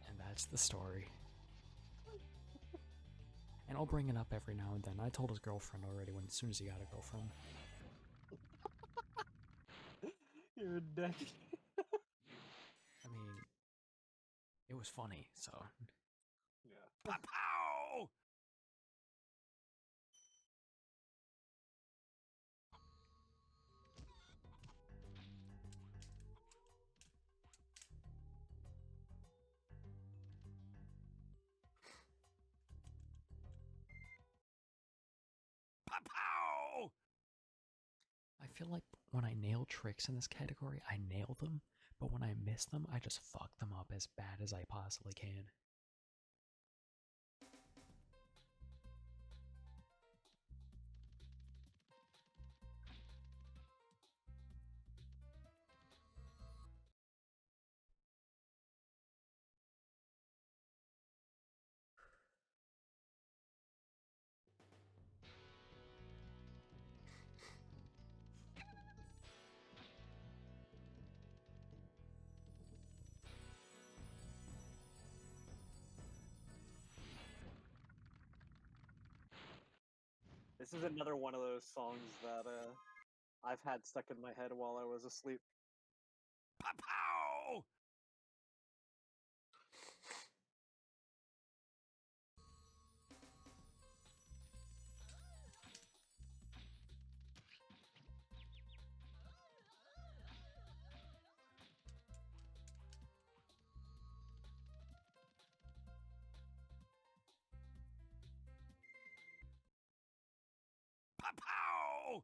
Speaker 4: And that's the story. And I'll bring it up every now and then. I told his girlfriend already as soon as he got a girlfriend.
Speaker 6: You're a dick.
Speaker 4: I mean, it was funny, so.
Speaker 6: Yeah.
Speaker 3: Pow! Pow!
Speaker 4: I feel like when I nail tricks in this category, I nail them, but when I miss them, I just fuck them up as bad as I possibly can.
Speaker 6: This is another one of those songs that I've had stuck in my head while I was asleep.
Speaker 3: Pow! Pow!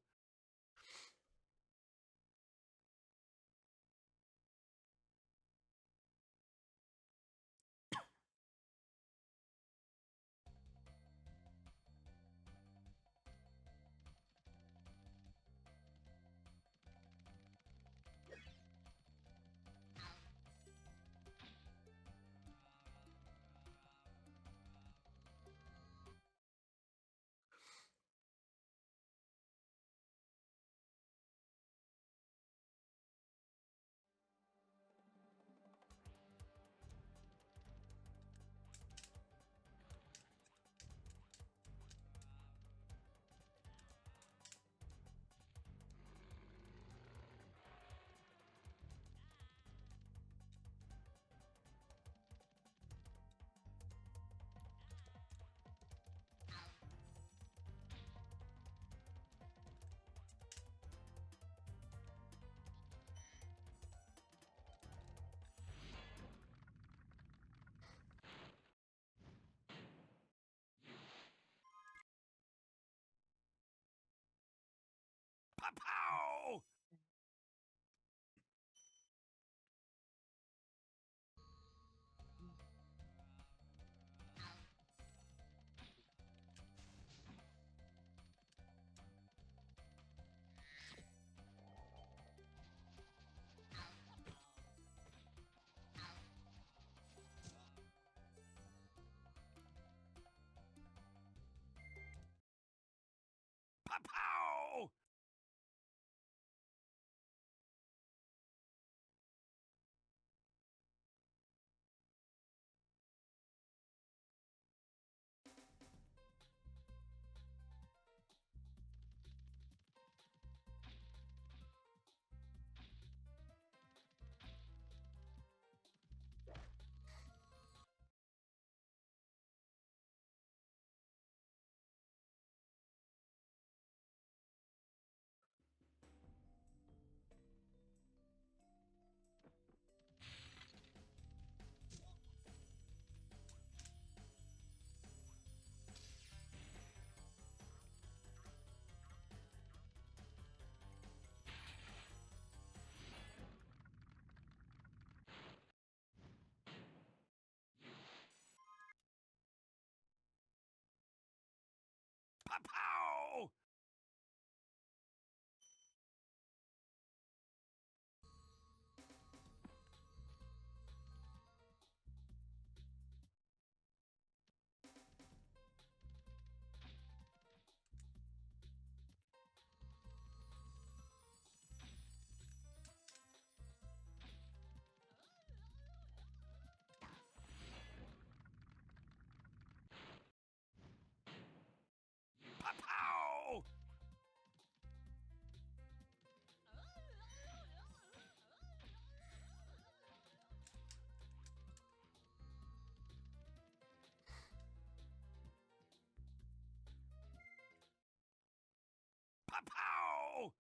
Speaker 3: Pow!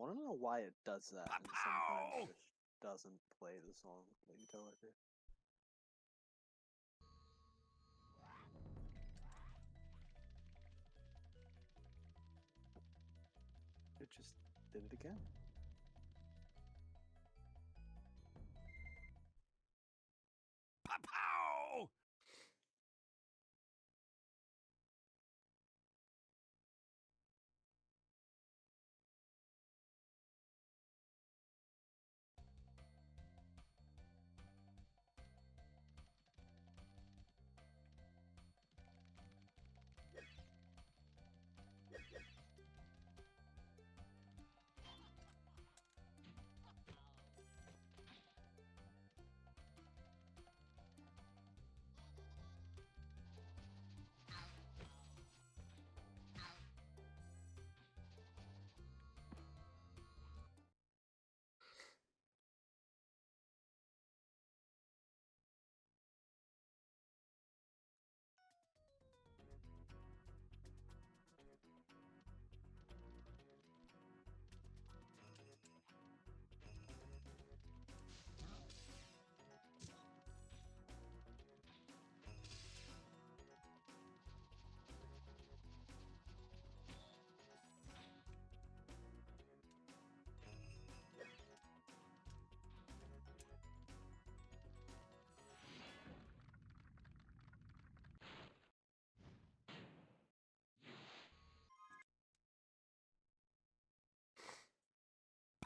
Speaker 6: I want to know why it does that and sometimes just doesn't play the song painkiller. It just did it again.
Speaker 3: Pow!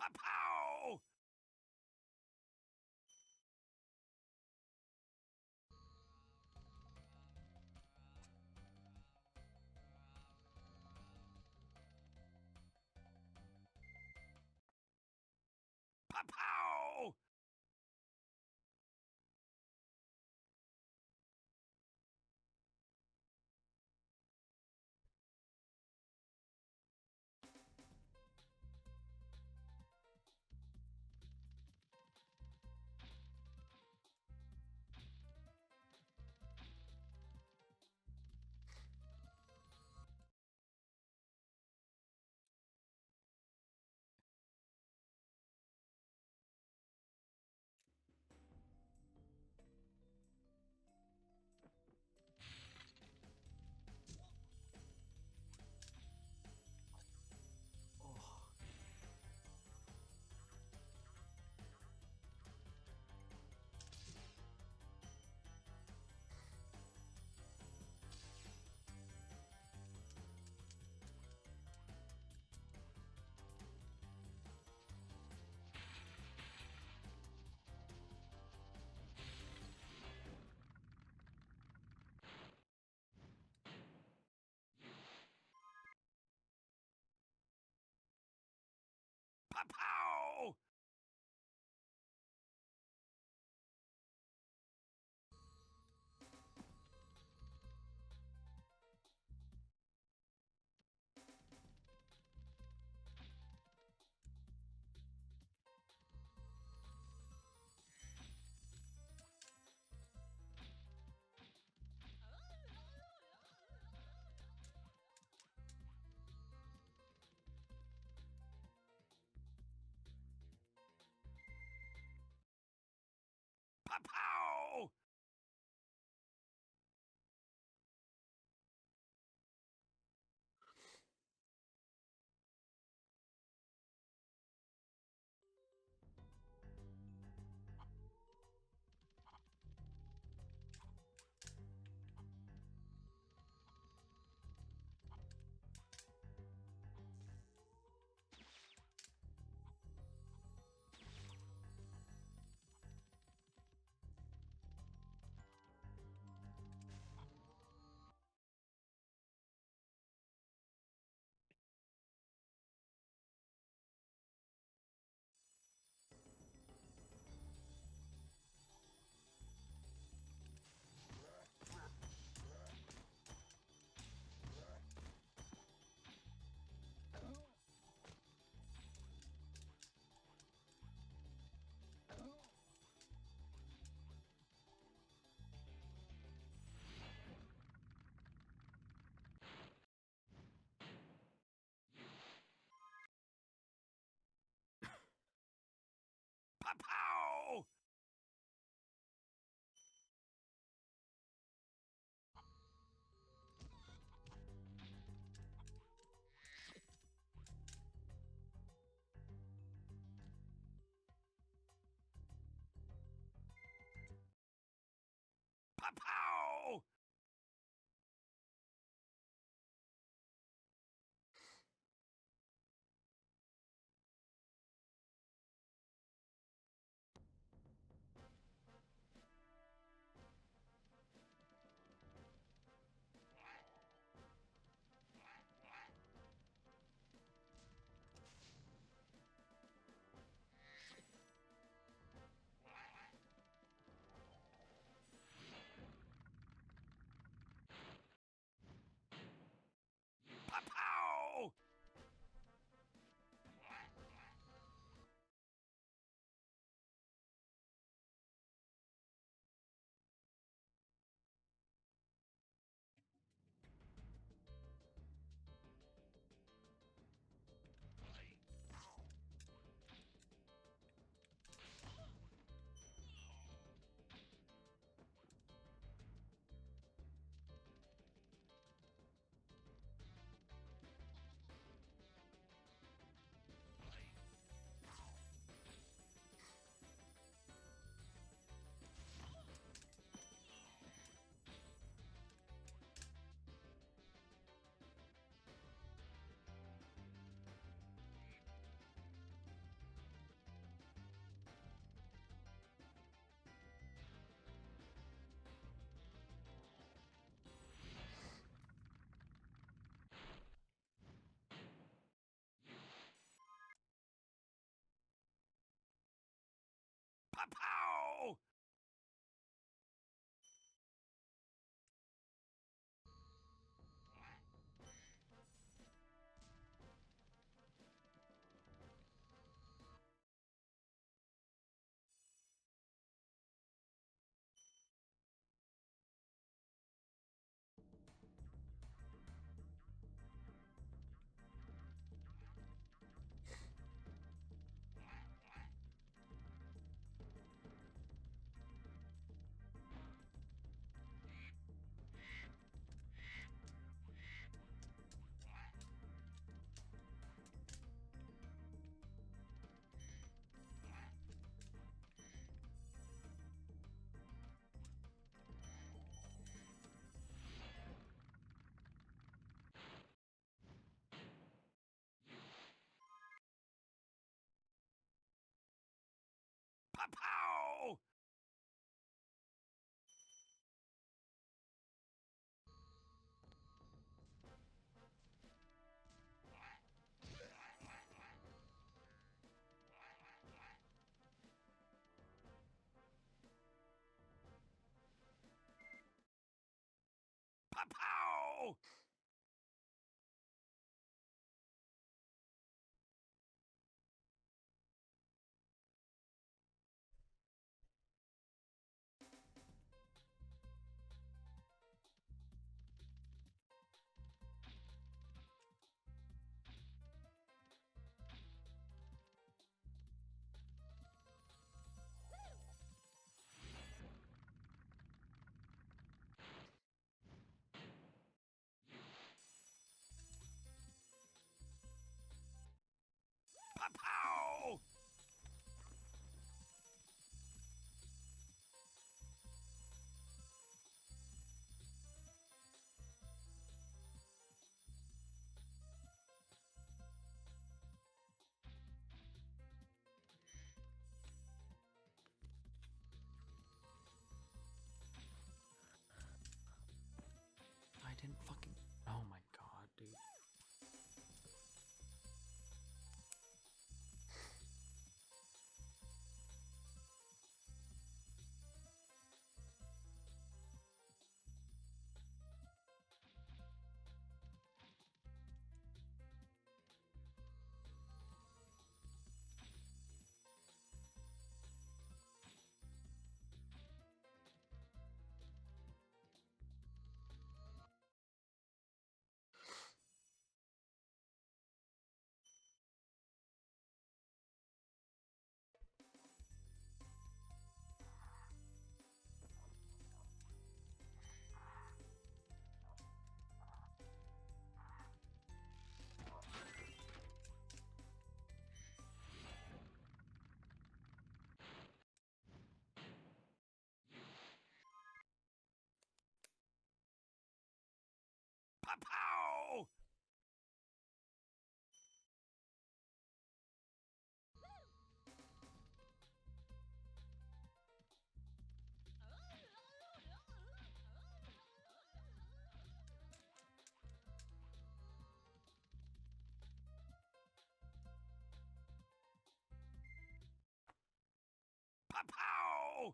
Speaker 3: Pow! Pow! Pow! Pow! Pow! Pow! Pow! Pow!
Speaker 4: I didn't fucking. Oh my god, dude. Pow! Pow!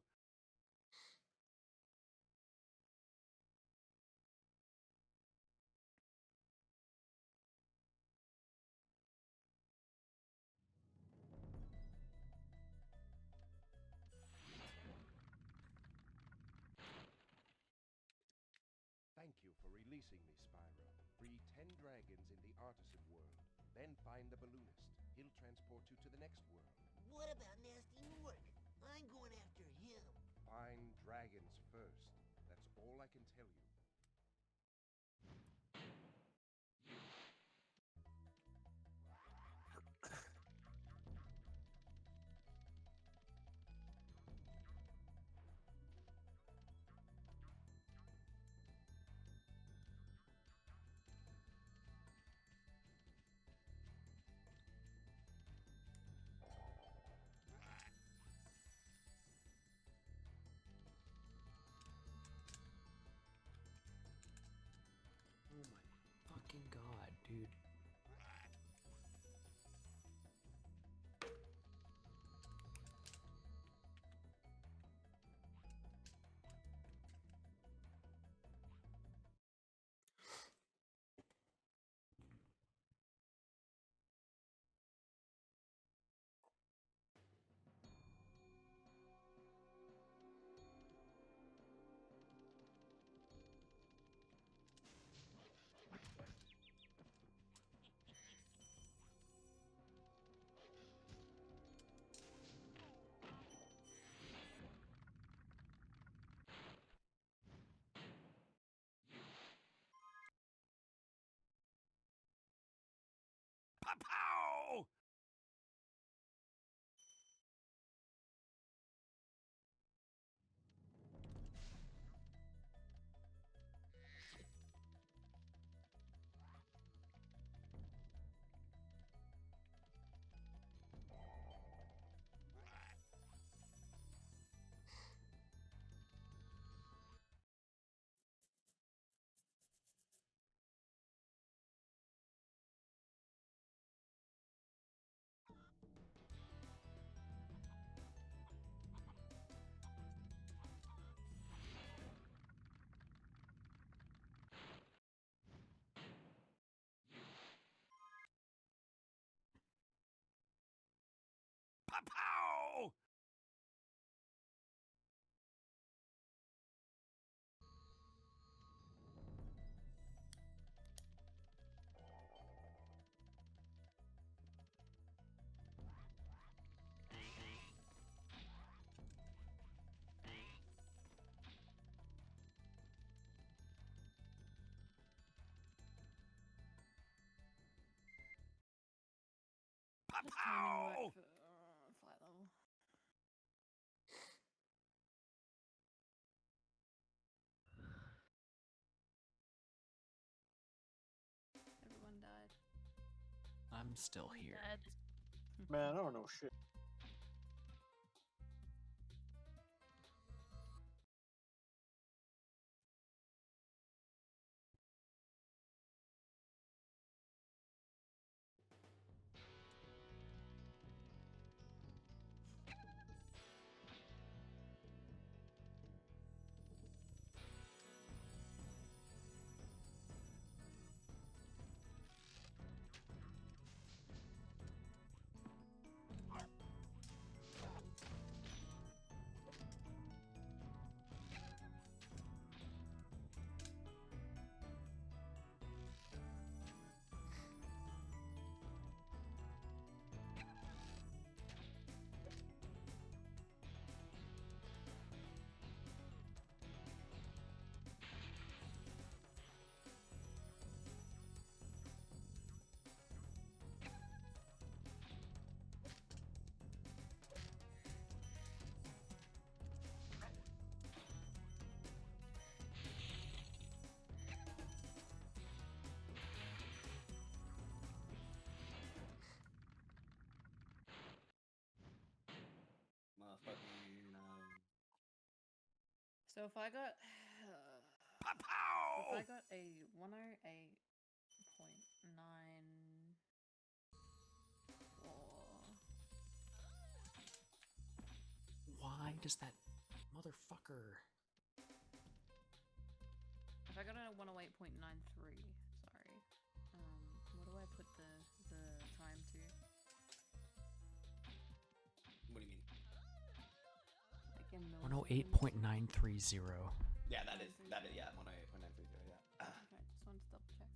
Speaker 9: Thank you for releasing me, Spyro. Free 10 dragons in the artisan world. Then find the balloonist. He'll transport you to the next world.
Speaker 10: What about Nasty Nork? I'm going after him.
Speaker 9: Find dragons first. That's all I can tell you.
Speaker 3: Pow!
Speaker 8: How does timing
Speaker 3: Pow!
Speaker 8: work for flight level? Everyone died.
Speaker 4: I'm still here.
Speaker 5: Dead.
Speaker 6: Man, I don't know shit.
Speaker 1: Motherfucking.
Speaker 8: So if I got
Speaker 3: Pow!
Speaker 8: if I got a 108.94,
Speaker 4: Why does that motherfucker?
Speaker 8: if I got a 108.93, sorry. What do I put the time to?
Speaker 1: What do you mean?
Speaker 8: Like in milliseconds?
Speaker 4: 108.930.
Speaker 1: Yeah, that is yeah 108.930. Yeah.
Speaker 8: Okay, just wanted to double check.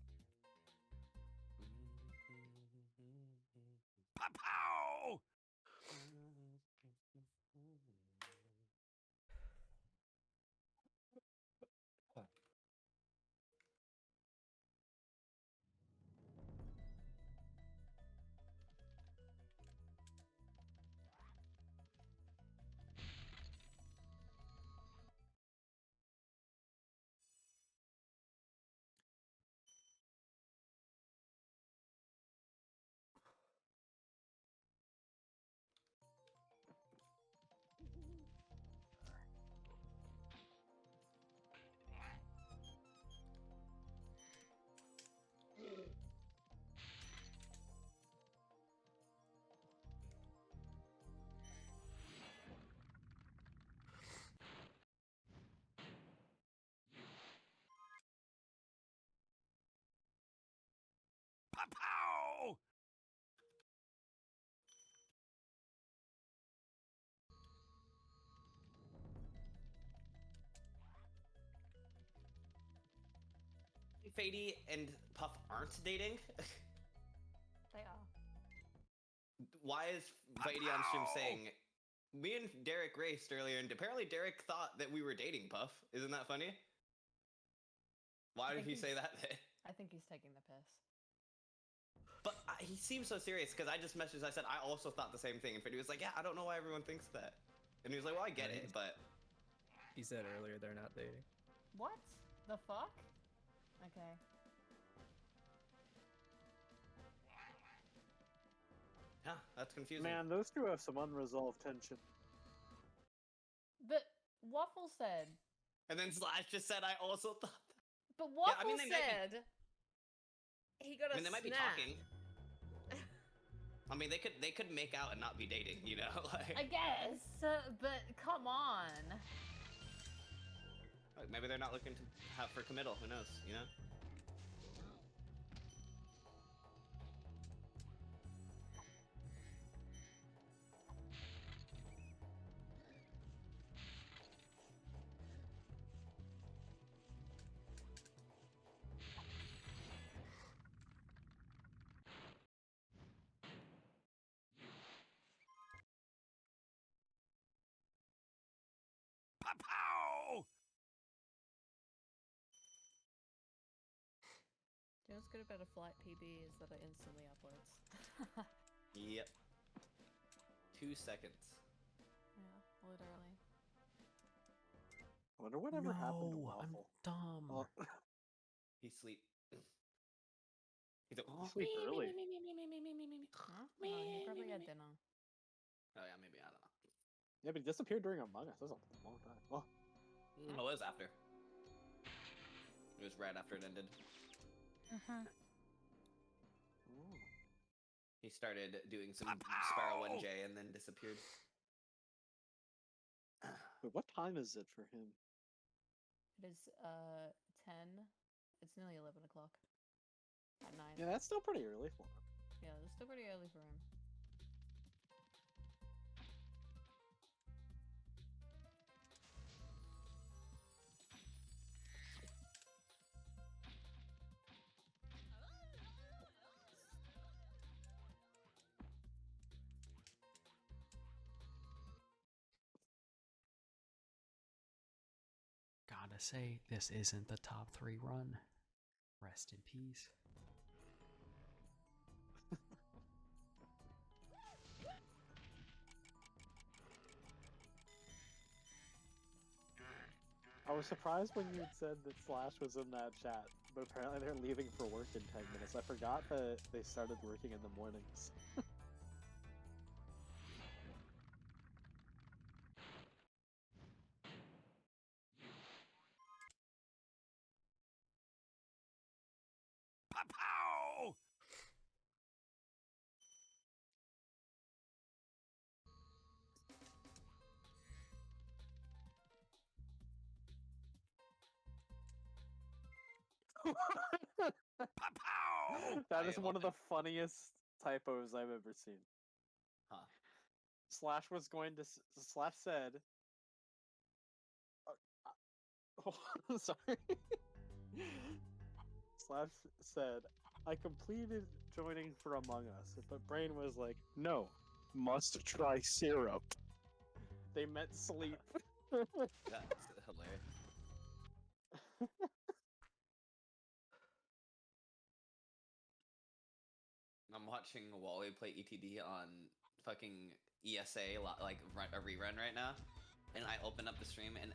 Speaker 3: Pow! Pow!
Speaker 1: Fady and Puff aren't dating.
Speaker 5: They are.
Speaker 1: Why is Fady on stream saying, me and Derek raced earlier, and apparently Derek thought that we were dating, Puff? Isn't that funny? Why did he say that?
Speaker 8: I think he's taking the piss.
Speaker 1: But he seems so serious, because I just messaged, I said, I also thought the same thing, and Fady was like, yeah, I don't know why everyone thinks that. And he was like, well, I get it, but...
Speaker 11: He said earlier they're not dating.
Speaker 8: What the fuck? Okay.
Speaker 1: Yeah, that's confusing.
Speaker 6: Man, those two have some unresolved tension.
Speaker 8: But Waffle said.
Speaker 1: And then Slash just said, I also thought that.
Speaker 8: But Waffle
Speaker 1: I mean,
Speaker 8: said he got a
Speaker 1: I mean, they might be
Speaker 8: snap.
Speaker 1: talking. I mean, they could make out and not be dating, you know? Like,
Speaker 8: I guess, but come on.
Speaker 1: like, maybe they're not looking to have for committal. Who knows? You know?
Speaker 3: Pow!
Speaker 8: You know what's good about a flight PB is that it instantly uploads.
Speaker 1: Yep. 2 seconds.
Speaker 8: Yeah, literally.
Speaker 6: I wonder whatever happened to
Speaker 4: No, I'm
Speaker 6: Waffle.
Speaker 4: dumb.
Speaker 6: Oh,
Speaker 1: He sleep. He's like,
Speaker 6: you sleep early.
Speaker 8: Huh? Oh, he probably had dinner.
Speaker 1: Oh yeah, maybe, I don't know.
Speaker 6: Yeah, but he disappeared during Among Us. That was a long time. Oh,
Speaker 1: It was after. It was right after it ended.
Speaker 6: ooh.
Speaker 1: He started doing some Spyro 1J and then disappeared.
Speaker 6: Wait, what time is it for him?
Speaker 8: It is 10. It's nearly 11 o'clock at night.
Speaker 6: Yeah, that's still pretty early for him.
Speaker 8: Yeah, it's still pretty early for him.
Speaker 4: Gotta say, this isn't the top 3 run. Rest in peace.
Speaker 6: I was surprised when you had said that Slash was in that chat, but apparently they're leaving for work in 10 minutes. I forgot that they started working in the mornings.
Speaker 3: Pow! Pow!
Speaker 6: That is one of the funniest typos I've ever seen.
Speaker 1: Huh.
Speaker 6: Slash was going to. Slash said. Oh, sorry. Slash said, I completed joining for Among Us, but Brain was like, no, must try syrup. They meant sleep.
Speaker 1: That's hilarious. I'm watching Wally play ETD on fucking ESA, like a rerun right now, and I open up the stream, and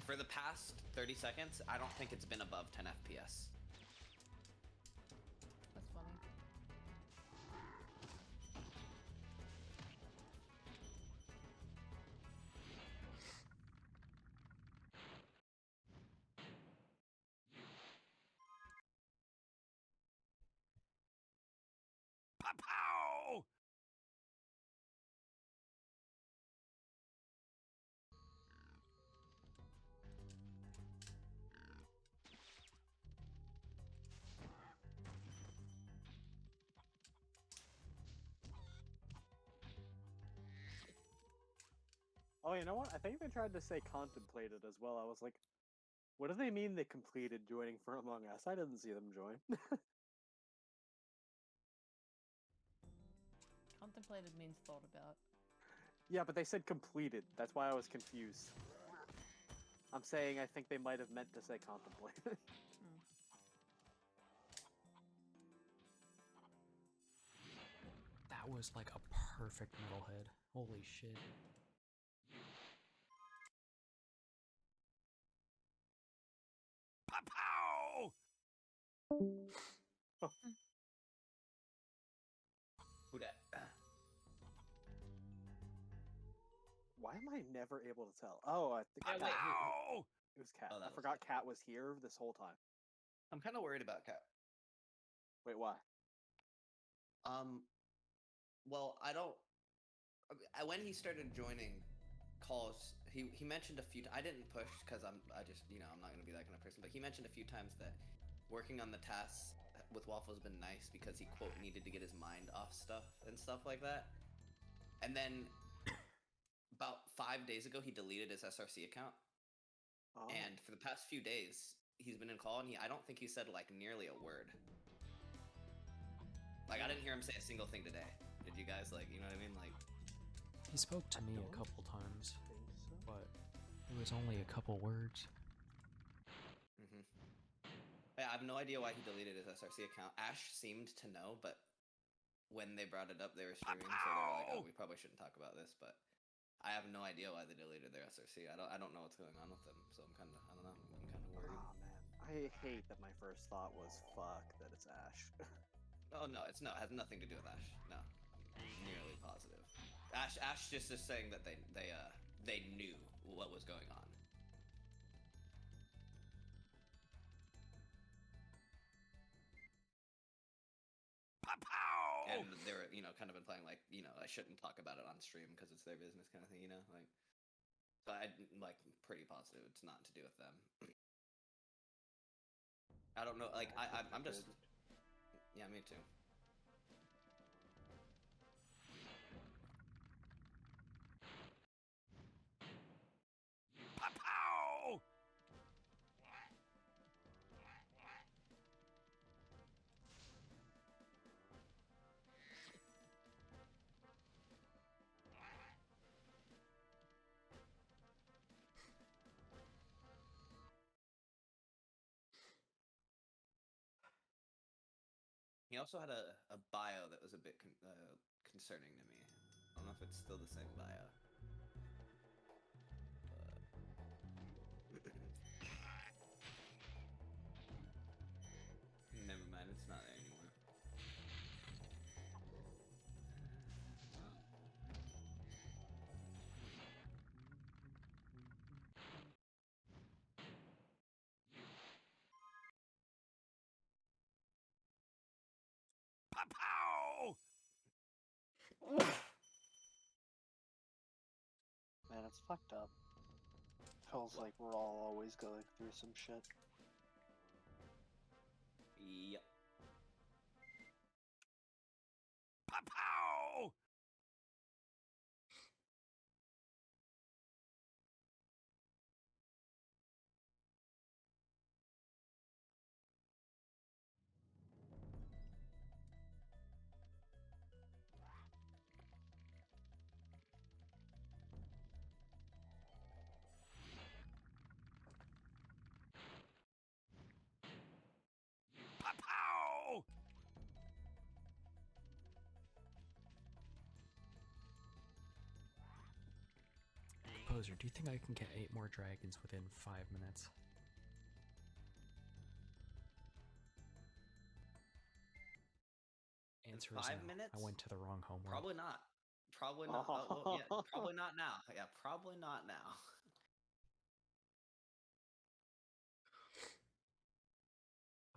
Speaker 1: for the past 30 seconds, I don't think it's been above 10 FPS.
Speaker 8: That's funny.
Speaker 3: Pow!
Speaker 6: Oh, you know what? I think they tried to say contemplated as well. I was like, what do they mean they completed joining for Among Us? I didn't see them join.
Speaker 8: Contemplated means thought about.
Speaker 6: Yeah, but they said completed. That's why I was confused. I'm saying I think they might have meant to say contemplated.
Speaker 4: That was like a perfect metalhead. Holy shit.
Speaker 3: Pow!
Speaker 1: Who dat?
Speaker 6: Why am I never able to tell? Oh, I think
Speaker 1: Yeah, wait,
Speaker 3: Pow!
Speaker 6: it was Cat.
Speaker 1: Oh, that
Speaker 6: I
Speaker 1: was
Speaker 6: forgot Cat was here this whole time.
Speaker 1: I'm kind of worried about Cat.
Speaker 6: Wait, why?
Speaker 1: Well, I don't. When he started joining calls, he mentioned a few. I didn't push because I just I'm not gonna be that kind of person. But he mentioned a few times that working on the tasks with Waffle has been nice because he quote needed to get his mind off stuff and stuff like that. And then about 5 days ago, he deleted his SRC account.
Speaker 6: Oh.
Speaker 1: And for the past few days, he's been in call, and I don't think he said like nearly a word. Like I didn't hear him say a single thing today. Did you guys you know what I mean? Like
Speaker 4: He spoke to me a couple times, but it was was only a couple words.
Speaker 1: Yeah, I have no idea why he deleted his SRC account. Ash seemed to know, but when they brought it up, they were streaming, so they were like, "Oh, we probably shouldn't talk about this." But I have no idea why they deleted their SRC. I don't know what's going on with them, so I don't know. I'm kind of worried.
Speaker 6: Oh man, I hate that my first thought was fuck that it's Ash.
Speaker 1: Oh no, it has nothing to do with Ash. No, nearly positive. Ash just is saying that they knew what was going on. And they were, kind of implying like, I shouldn't talk about it on stream because it's their business kind of thing, like. So I'm pretty positive it's not to do with them. I don't know, like I'm just. Yeah, me too. He also had a bio that was a bit concerning to me. I don't know if it's still the same bio. Never mind, it's not there anymore.
Speaker 6: Man, it's fucked up. Feels like we're all always going through some shit.
Speaker 1: Yep.
Speaker 4: Poser, do you think I can get 8 more dragons within 5 minutes? Answer is
Speaker 1: 5
Speaker 4: no.
Speaker 1: minutes?
Speaker 4: I went to the wrong homeworld.
Speaker 1: Probably not. Probably not. Well, yeah, probably not now. Yeah, probably not now.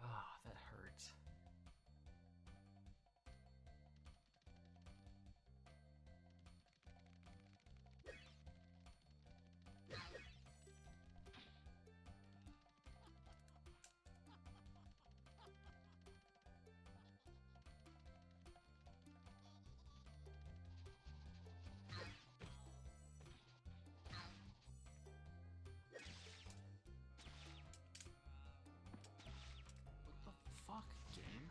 Speaker 4: Ah, that hurts. What the fuck, game?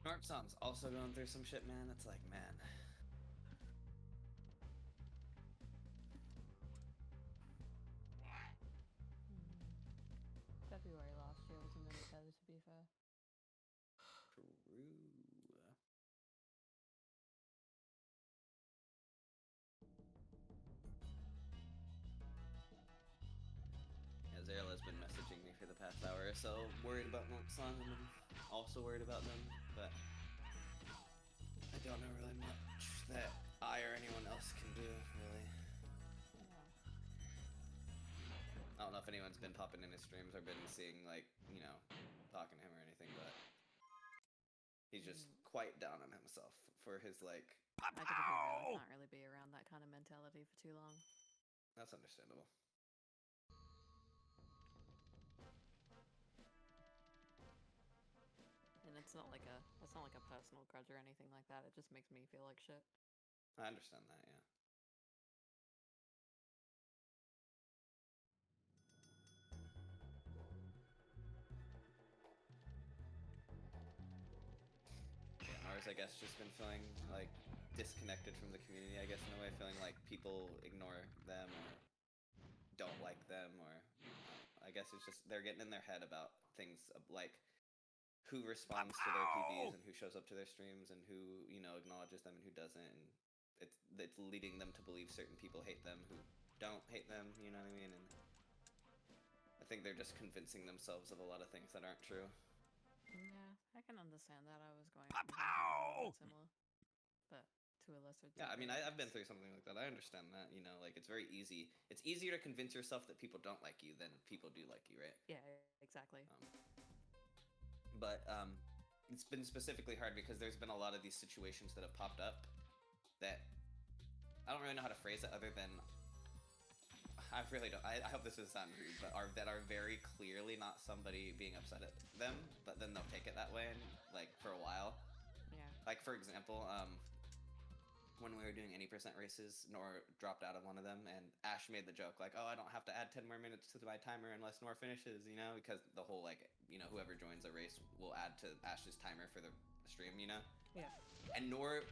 Speaker 1: Norpson's also going through some shit, man. It's like, man.
Speaker 8: February last year was a minute better, to be fair.
Speaker 1: True. Yeah, Zerla's been messaging me for the past hour or so, worried about Norpson, and I'm also worried about them, but I don't know really much that I or anyone else can do, really. I don't know if if anyone's been popping in his streams or been seeing, like, you know, talking to him or anything, but he's just quite down on himself for his, like...
Speaker 8: I can't really be around that kind of mentality for too long.
Speaker 1: That's understandable.
Speaker 8: And it's not like a personal grudge or anything like that. It just makes me feel like shit.
Speaker 1: I understand that, yeah. Nars, I guess, just been feeling like disconnected from the community, I guess, in a way, feeling like people ignore them or don't like them, or I guess it's just they're getting in their head about things like who responds to their PVs and who shows up to their streams and who, you know, acknowledges them and who doesn't, and it's leading them to believe certain people hate them who don't hate them, you know what I mean? And I think they're just convincing themselves of a lot of things that aren't true.
Speaker 8: Yeah, I can understand that. I was going through something similar, but to a lesser degree.
Speaker 1: Yeah, I mean, I've been through something like that. I understand that, you know, like, it's very easy. It's easier to convince yourself that people don't like you than people do like you, right?
Speaker 8: Yeah, exactly.
Speaker 1: But it's been specifically hard because there's been a lot of these situations that have popped up that I don't really know how to phrase it other than I really don't. I hope this doesn't sound rude, but that are very clearly not somebody being upset at them, but then they'll take it that way, and, like, for a while.
Speaker 8: Yeah.
Speaker 1: Like, for example, when we were doing any % races, Nor dropped out of one of them, and Ash made the joke, like, oh, I don't have to add 10 more minutes to my timer unless Nor finishes, you know? Because the whole, like, you know, whoever joins a race will add to Ash's timer for the stream, you know?
Speaker 8: Yeah.
Speaker 1: And Nor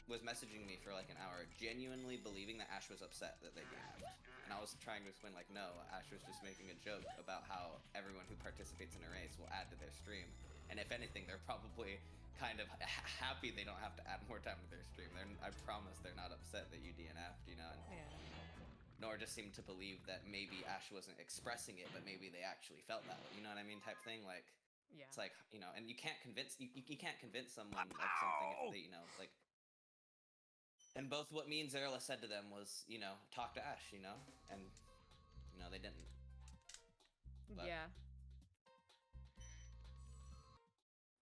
Speaker 1: was messaging me for, like, an hour, genuinely believing that Ash was upset that they DNF'd. And I was trying to explain, like, no, Ash was just making a joke about how everyone who participates in a race will add to their stream. And if anything, they're probably kind of happy they don't have to add more time to their stream. I promise they're not upset that you DNF'd, you know? And Nor just seemed to believe that maybe Ash wasn't expressing it, but maybe they actually felt that way, you know what I mean, type thing. Like,
Speaker 8: yeah.
Speaker 1: It's like, you know, and you can't convince someone of something if they, you know, like. And both what me and Zerla said to them was, you know, talk to Ash, you know, and, you know, they didn't. But,
Speaker 8: yeah.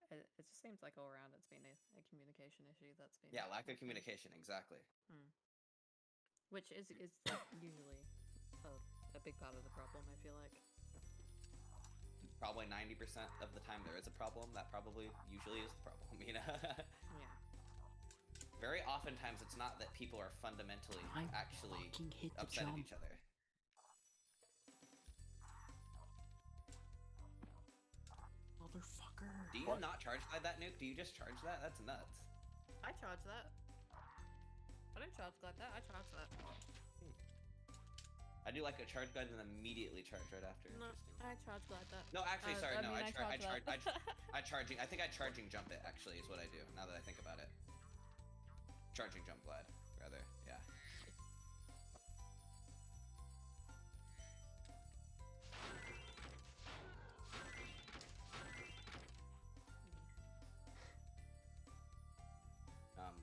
Speaker 8: It just seems like all around it's been a communication issue that's been...
Speaker 1: Yeah, lack of communication, exactly.
Speaker 8: Which is like, usually a big part of the problem, I feel like.
Speaker 1: Probably 90% of the time there is a problem, that probably usually is the problem, you know?
Speaker 8: Yeah.
Speaker 1: Very oftentimes it's not that people are fundamentally actually upset at each other.
Speaker 4: Motherfucker.
Speaker 1: Do you not charge that nuke? Do you just charge that? That's nuts.
Speaker 8: I charge that. I don't charge like that. I charge that.
Speaker 1: I do like a charge guide and then immediately charge right after.
Speaker 8: No, I charge like that.
Speaker 1: No, actually, sorry, no. I think I charging jump it, actually, is what I do, now that I think about it. Charging jump glide, rather, yeah.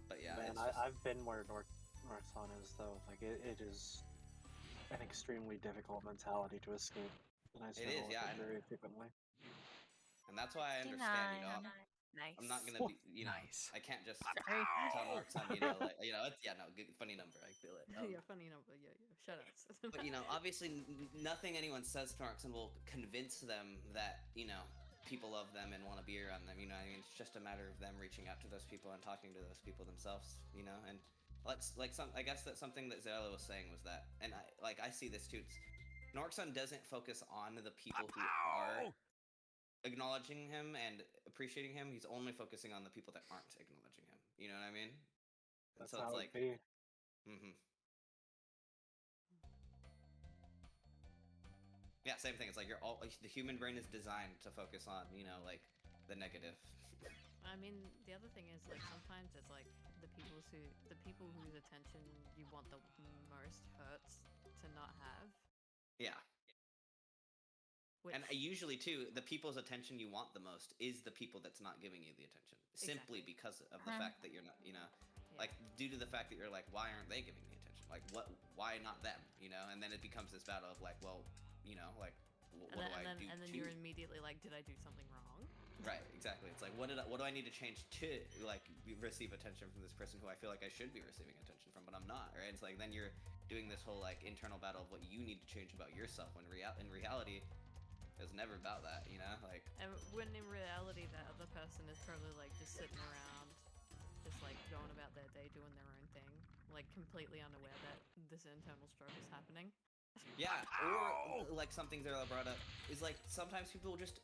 Speaker 1: But yeah,
Speaker 6: man, I've been where Northon is, though. Like, it is an extremely difficult mentality to escape, and I struggle with it very frequently.
Speaker 1: And that's why I understand, you know.
Speaker 5: Nice.
Speaker 1: I'm not gonna be, you know, I can't just tell Northon, you know, like, you know, it's, yeah, no, good, funny number, I feel it.
Speaker 8: Yeah, funny number, yeah, shut up.
Speaker 1: But, you know, obviously, nothing anyone says to Northon will convince them that, you know, people love them and want to be around them, you know. I mean, it's just a matter of them reaching out to those people and talking to those people themselves, you know. And I guess that something that Zerla was saying was that, and I see this too. Northon doesn't focus on the people who are acknowledging him and appreciating him. He's only focusing on the people that aren't acknowledging him. You know what I mean?
Speaker 6: That's
Speaker 1: so it's
Speaker 6: how
Speaker 1: like,
Speaker 6: it be.
Speaker 1: Yeah, same thing. It's like the human brain is designed to focus on, you know, like the negative.
Speaker 8: I mean, the other thing is, like, sometimes it's like the people whose attention you want the most hurts to not have.
Speaker 1: Yeah. And usually, too, the people's attention you want the most is the people that's not giving you the attention. Simply because of the fact that you're not, you know, like, due to the fact that you're like, why aren't they giving me attention? Like, why not them? You know? And then it becomes this battle of like, well, you know, like what
Speaker 8: And then,
Speaker 1: do I do?
Speaker 8: and then
Speaker 1: to...
Speaker 8: you're immediately like, did I do something wrong?
Speaker 1: Right, exactly. It's like what do I need to change to like receive attention from this person who I feel like I should be receiving attention from, but I'm not, right? It's like then you're doing this whole like internal battle of what you need to change about yourself when in reality it was never about that, you know? Like
Speaker 8: And when in reality that other person is probably like just sitting around, just like going about their day doing their own thing, like completely unaware that this internal struggle is happening.
Speaker 1: yeah, or like something Zerla brought up is like sometimes people will just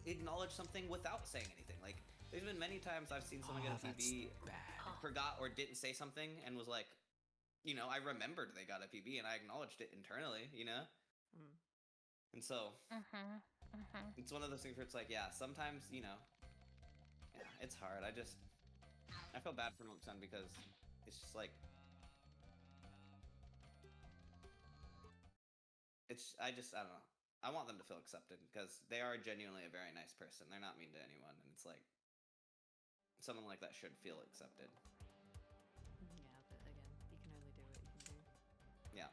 Speaker 1: acknowledge something without saying anything. Like there's been many times I've seen someone get a PB, forgot or didn't say something, and was like, you know, I remembered they got a PB and I acknowledged it internally, you know. And so it's one of those things where it's like, yeah, sometimes, you know, yeah, it's hard. I feel bad for Nook-san because it's just like I don't know. I want them to feel accepted because they are genuinely a very nice person. They're not mean to anyone, and it's like someone like that should feel accepted.
Speaker 8: Yeah, but again, you can only do what you can do.
Speaker 1: Yeah.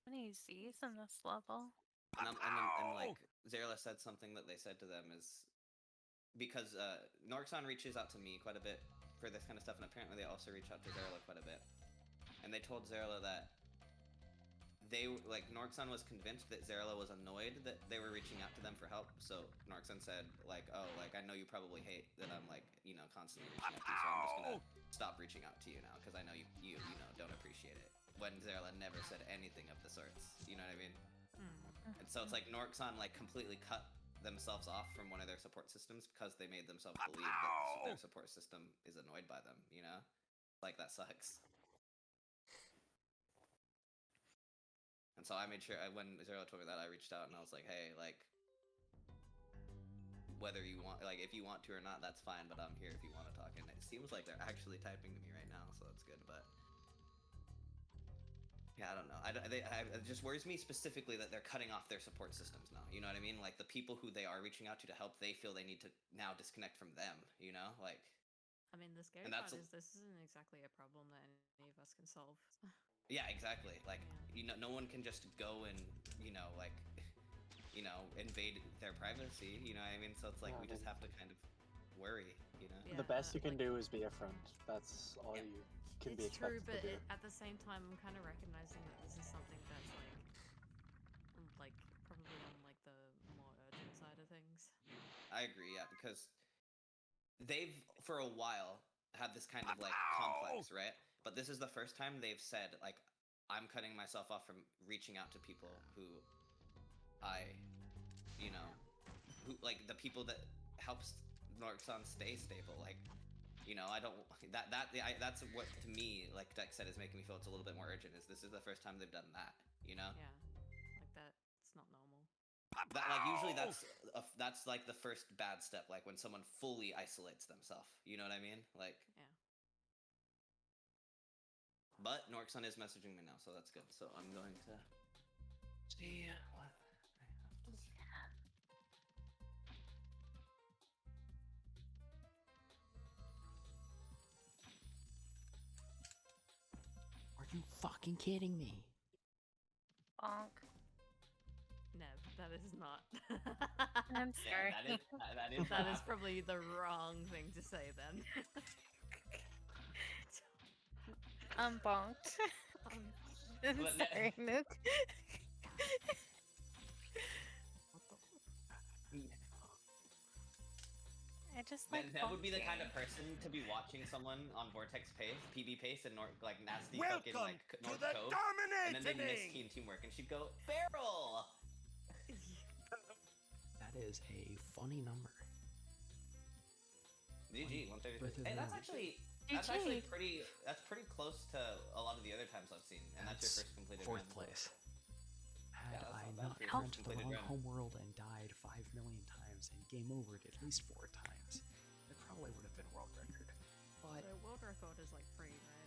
Speaker 5: Many Z's in this level.
Speaker 1: And like Zerla said something that they said to them is because Nork-san reaches out to me quite a bit for this kind of stuff, and apparently they also reach out to Zerla quite a bit. And they told Zerla that Nork-san was convinced that Zerla was annoyed that they were reaching out to them for help. So Nork-san said like, oh, like I know you probably hate that I'm like, you know, constantly reaching out to you, so I'm just gonna stop reaching out to you now because I know you know don't appreciate it. When Zerla never said anything of the sorts, you know what I mean? And so it's like Nork-san like completely cut themselves off from one of their support systems because they made themselves believe that their support system is annoyed by them, you know? Like that sucks. And so I made sure when Zerla told me that, I reached out and I was like, hey, like whether you want, like if you want to or not, that's fine, but I'm here if you want to talk. And it seems like they're actually typing to me right now, so that's good, but yeah, I don't know. It just worries me specifically that they're cutting off their support systems now. You know what I mean? Like the people who they are reaching out to help, they feel they need to now disconnect from them. You know, like.
Speaker 8: I mean, the scary part is this isn't exactly a problem that any of us can solve.
Speaker 1: Yeah, exactly. Like you know, no one can just go and like invade their privacy. You know what I mean? So it's like we just have to kind of worry. You know.
Speaker 6: Yeah, the best you can do is be a friend. That's all you can be expected to do.
Speaker 8: It's true, but at the same time, I'm kind of recognizing that this is something that's like probably on like the more urgent side of things.
Speaker 1: I agree, yeah, because they've for a while had this kind of like complex, right? But this is the first time they've said like I'm cutting myself off from reaching out to people who who like the people that helps Nork-san stay stable, like. You know, I don't. That's what to me, like Dex said, is making me feel it's a little bit more urgent. Is this is the first time they've done that? You know?
Speaker 8: Yeah, like that. It's not normal.
Speaker 1: That like usually that's like the first bad step, like when someone fully isolates themselves. You know what I mean? Like.
Speaker 8: Yeah.
Speaker 1: But Nork-san is messaging me now, so that's good. So I'm going to see what I have to say.
Speaker 4: Are you fucking kidding me?
Speaker 5: Bonk.
Speaker 8: No, that is not.
Speaker 5: I'm sorry.
Speaker 1: Yeah,
Speaker 8: that is probably the wrong thing to say then.
Speaker 5: I'm bonked. I'm sorry, Nook. I just like
Speaker 1: that would be the kind of person to be watching someone on Vortex pace, PB pace, and like nasty fucking like North Cove, and then they miss teamwork, and she'd go barrel.
Speaker 4: That is a funny number.
Speaker 1: GG 133. Hey, that's actually pretty. That's pretty close to a lot of the other times I've seen, and that's your first completed
Speaker 4: fourth
Speaker 1: run.
Speaker 4: Place. Had I
Speaker 1: not
Speaker 4: gone to the wrong homeworld and died 5 million times and game overed at least 4 times, it probably would have been world record. But
Speaker 8: the world record is like 3, right?